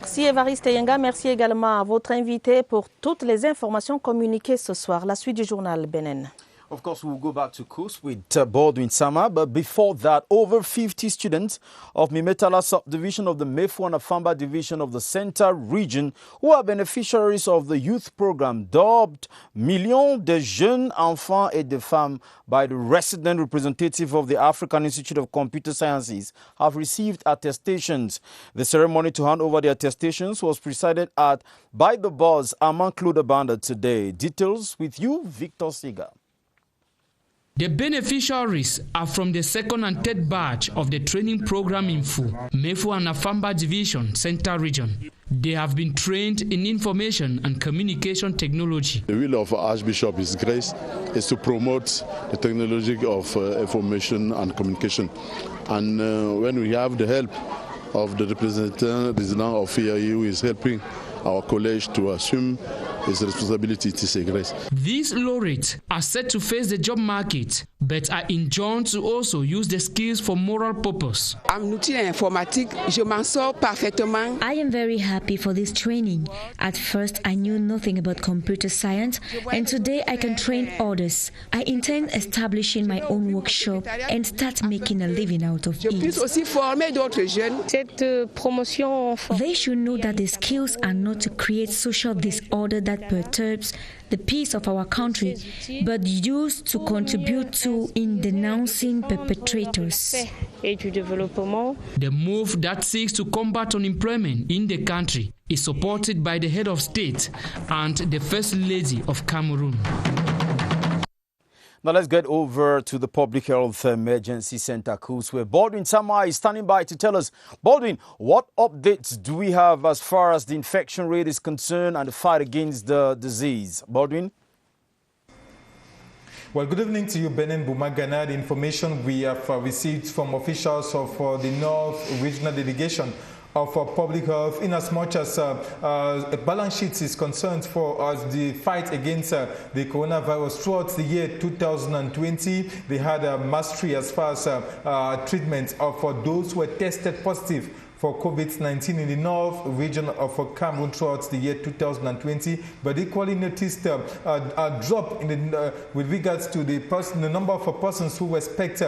Merci Évariste Yenga. Merci également à votre invité pour toutes les informations communiquées ce soir. La suite du journal Benen. Of course, we'll go back to Kous with Baldwin Sama, but before that, over 50 students of Mimetala subdivision of the Mefu and Afamba division of the Center region who are beneficiaries of the youth program dubbed Millions de Jeunes Enfants et de Femmes by the resident representative of the African Institute of Computer Sciences have received attestations. The ceremony to hand over the attestations was presided at by the boss Amankluda Banda today. Details with you, Victor Siga. The beneficiaries are from the second and third batch of the training program in Mefu and Afamba Division, Center Region. They have been trained in information and communication technology. The will of Archbishop His Grace is to promote the technology of information and communication. And when we have the help of the representative of FIAE who is helping our college to assume his responsibility, it is a grace. These laureates are set to face the job market, but are enjoined to also use the skills for moral purpose. I'm outil informatique, je m'en sors parfaitement. I am very happy for this training. At first, I knew nothing about computer science, and today I can train others. I intend establishing my own workshop and start making a living out of it. Cette promotion, they should know that the skills are not to create social disorder that perturbs the peace of our country, but used to contribute to in denouncing perpetrators. The move that seeks to combat unemployment in the country is supported by the head of state and the First Lady of Cameroon. Now let's get over to the Public Health Emergency Center, Kous, where Baldwin Sama is standing by to tell us, Baldwin, what updates do we have as far as the infection rate is concerned and the fight against the disease? Baldwin? Well, good evening to you, Benin Bumagana. The information we have received from officials of the North Regional Delegation of public health, in as much as a balance sheet is concerned for the fight against the coronavirus throughout the year 2020. They had a mastery as far as treatment of those who were tested positive for COVID-19 in the North region of Cameroon throughout the year 2020, but equally noticed a drop in with regards to the number of persons who respect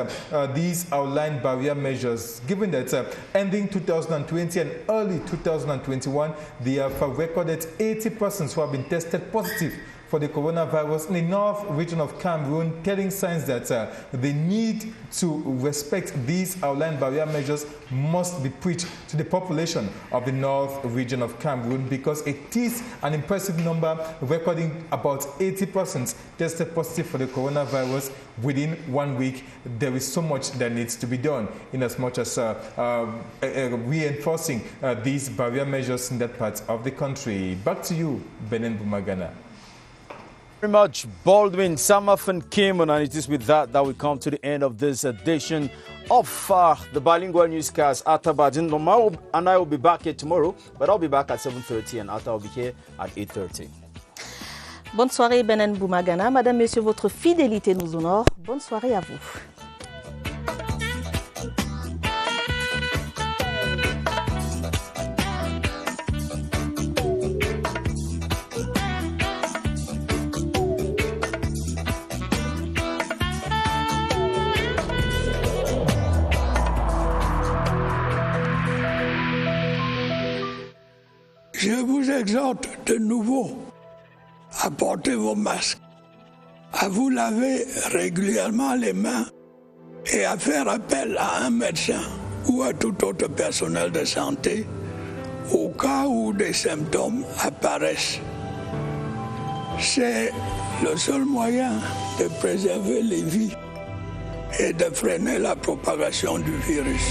these outlined barrier measures. Given that ending 2020 and early 2021, they have recorded 80 persons who have been tested positive for the coronavirus in the North region of Cameroon, telling signs that the need to respect these outlined barrier measures must be preached to the population of the North region of Cameroon, because it is an impressive number, recording about 80 persons tested positive for the coronavirus within 1 week. There is so much that needs to be done in as much as reinforcing these barrier measures in that part of the country. Back to you, Benin Bumagana. Very much, Baldwin Sama from Cayman, and it is with that we come to the end of this edition of the Bilingual Newscast. Atabadin Lomar and I will be back here tomorrow, but I'll be back at 7:30 and Atta will be here at 8:30. Bonne soirée, Benin Bumagana. Madame, Monsieur, votre fidélité nous honore. Bonne soirée à vous. Je vous exhorte de nouveau à porter vos masques, à vous laver régulièrement les mains et à faire appel à un médecin ou à tout autre personnel de santé au cas où des symptômes apparaissent. C'est le seul moyen de préserver les vies et de freiner la propagation du virus.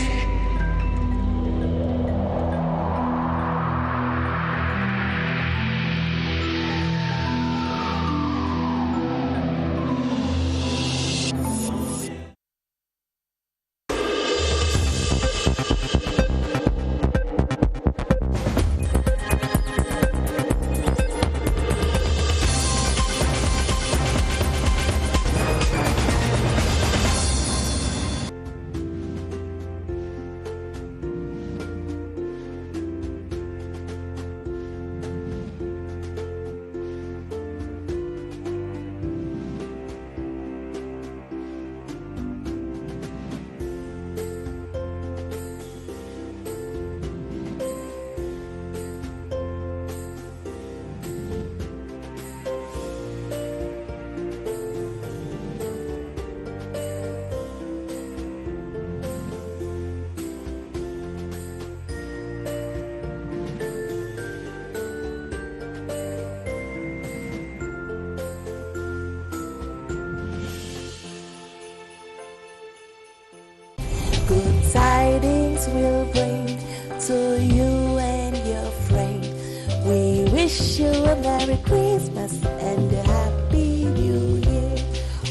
good tidings will bring to you and your friend. We wish you a Merry Christmas and a Happy New Year.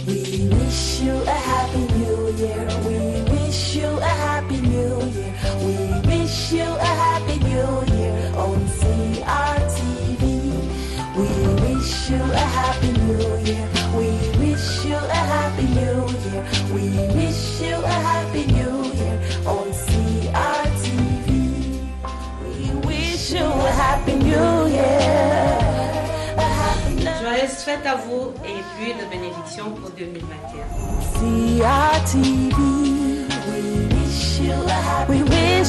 We wish you a Happy New Year. We wish you a Happy New Year. We wish you a Happy New Year on CRTV. We wish you a Happy New Year. We wish you a Happy New Year. We wish you a Happy New Year on CRTV. We wish you a Happy New Year. Joyeuses fêtes à vous et pluie de bénédictions pour 2021. CRTV. We wish you a Happy New Year.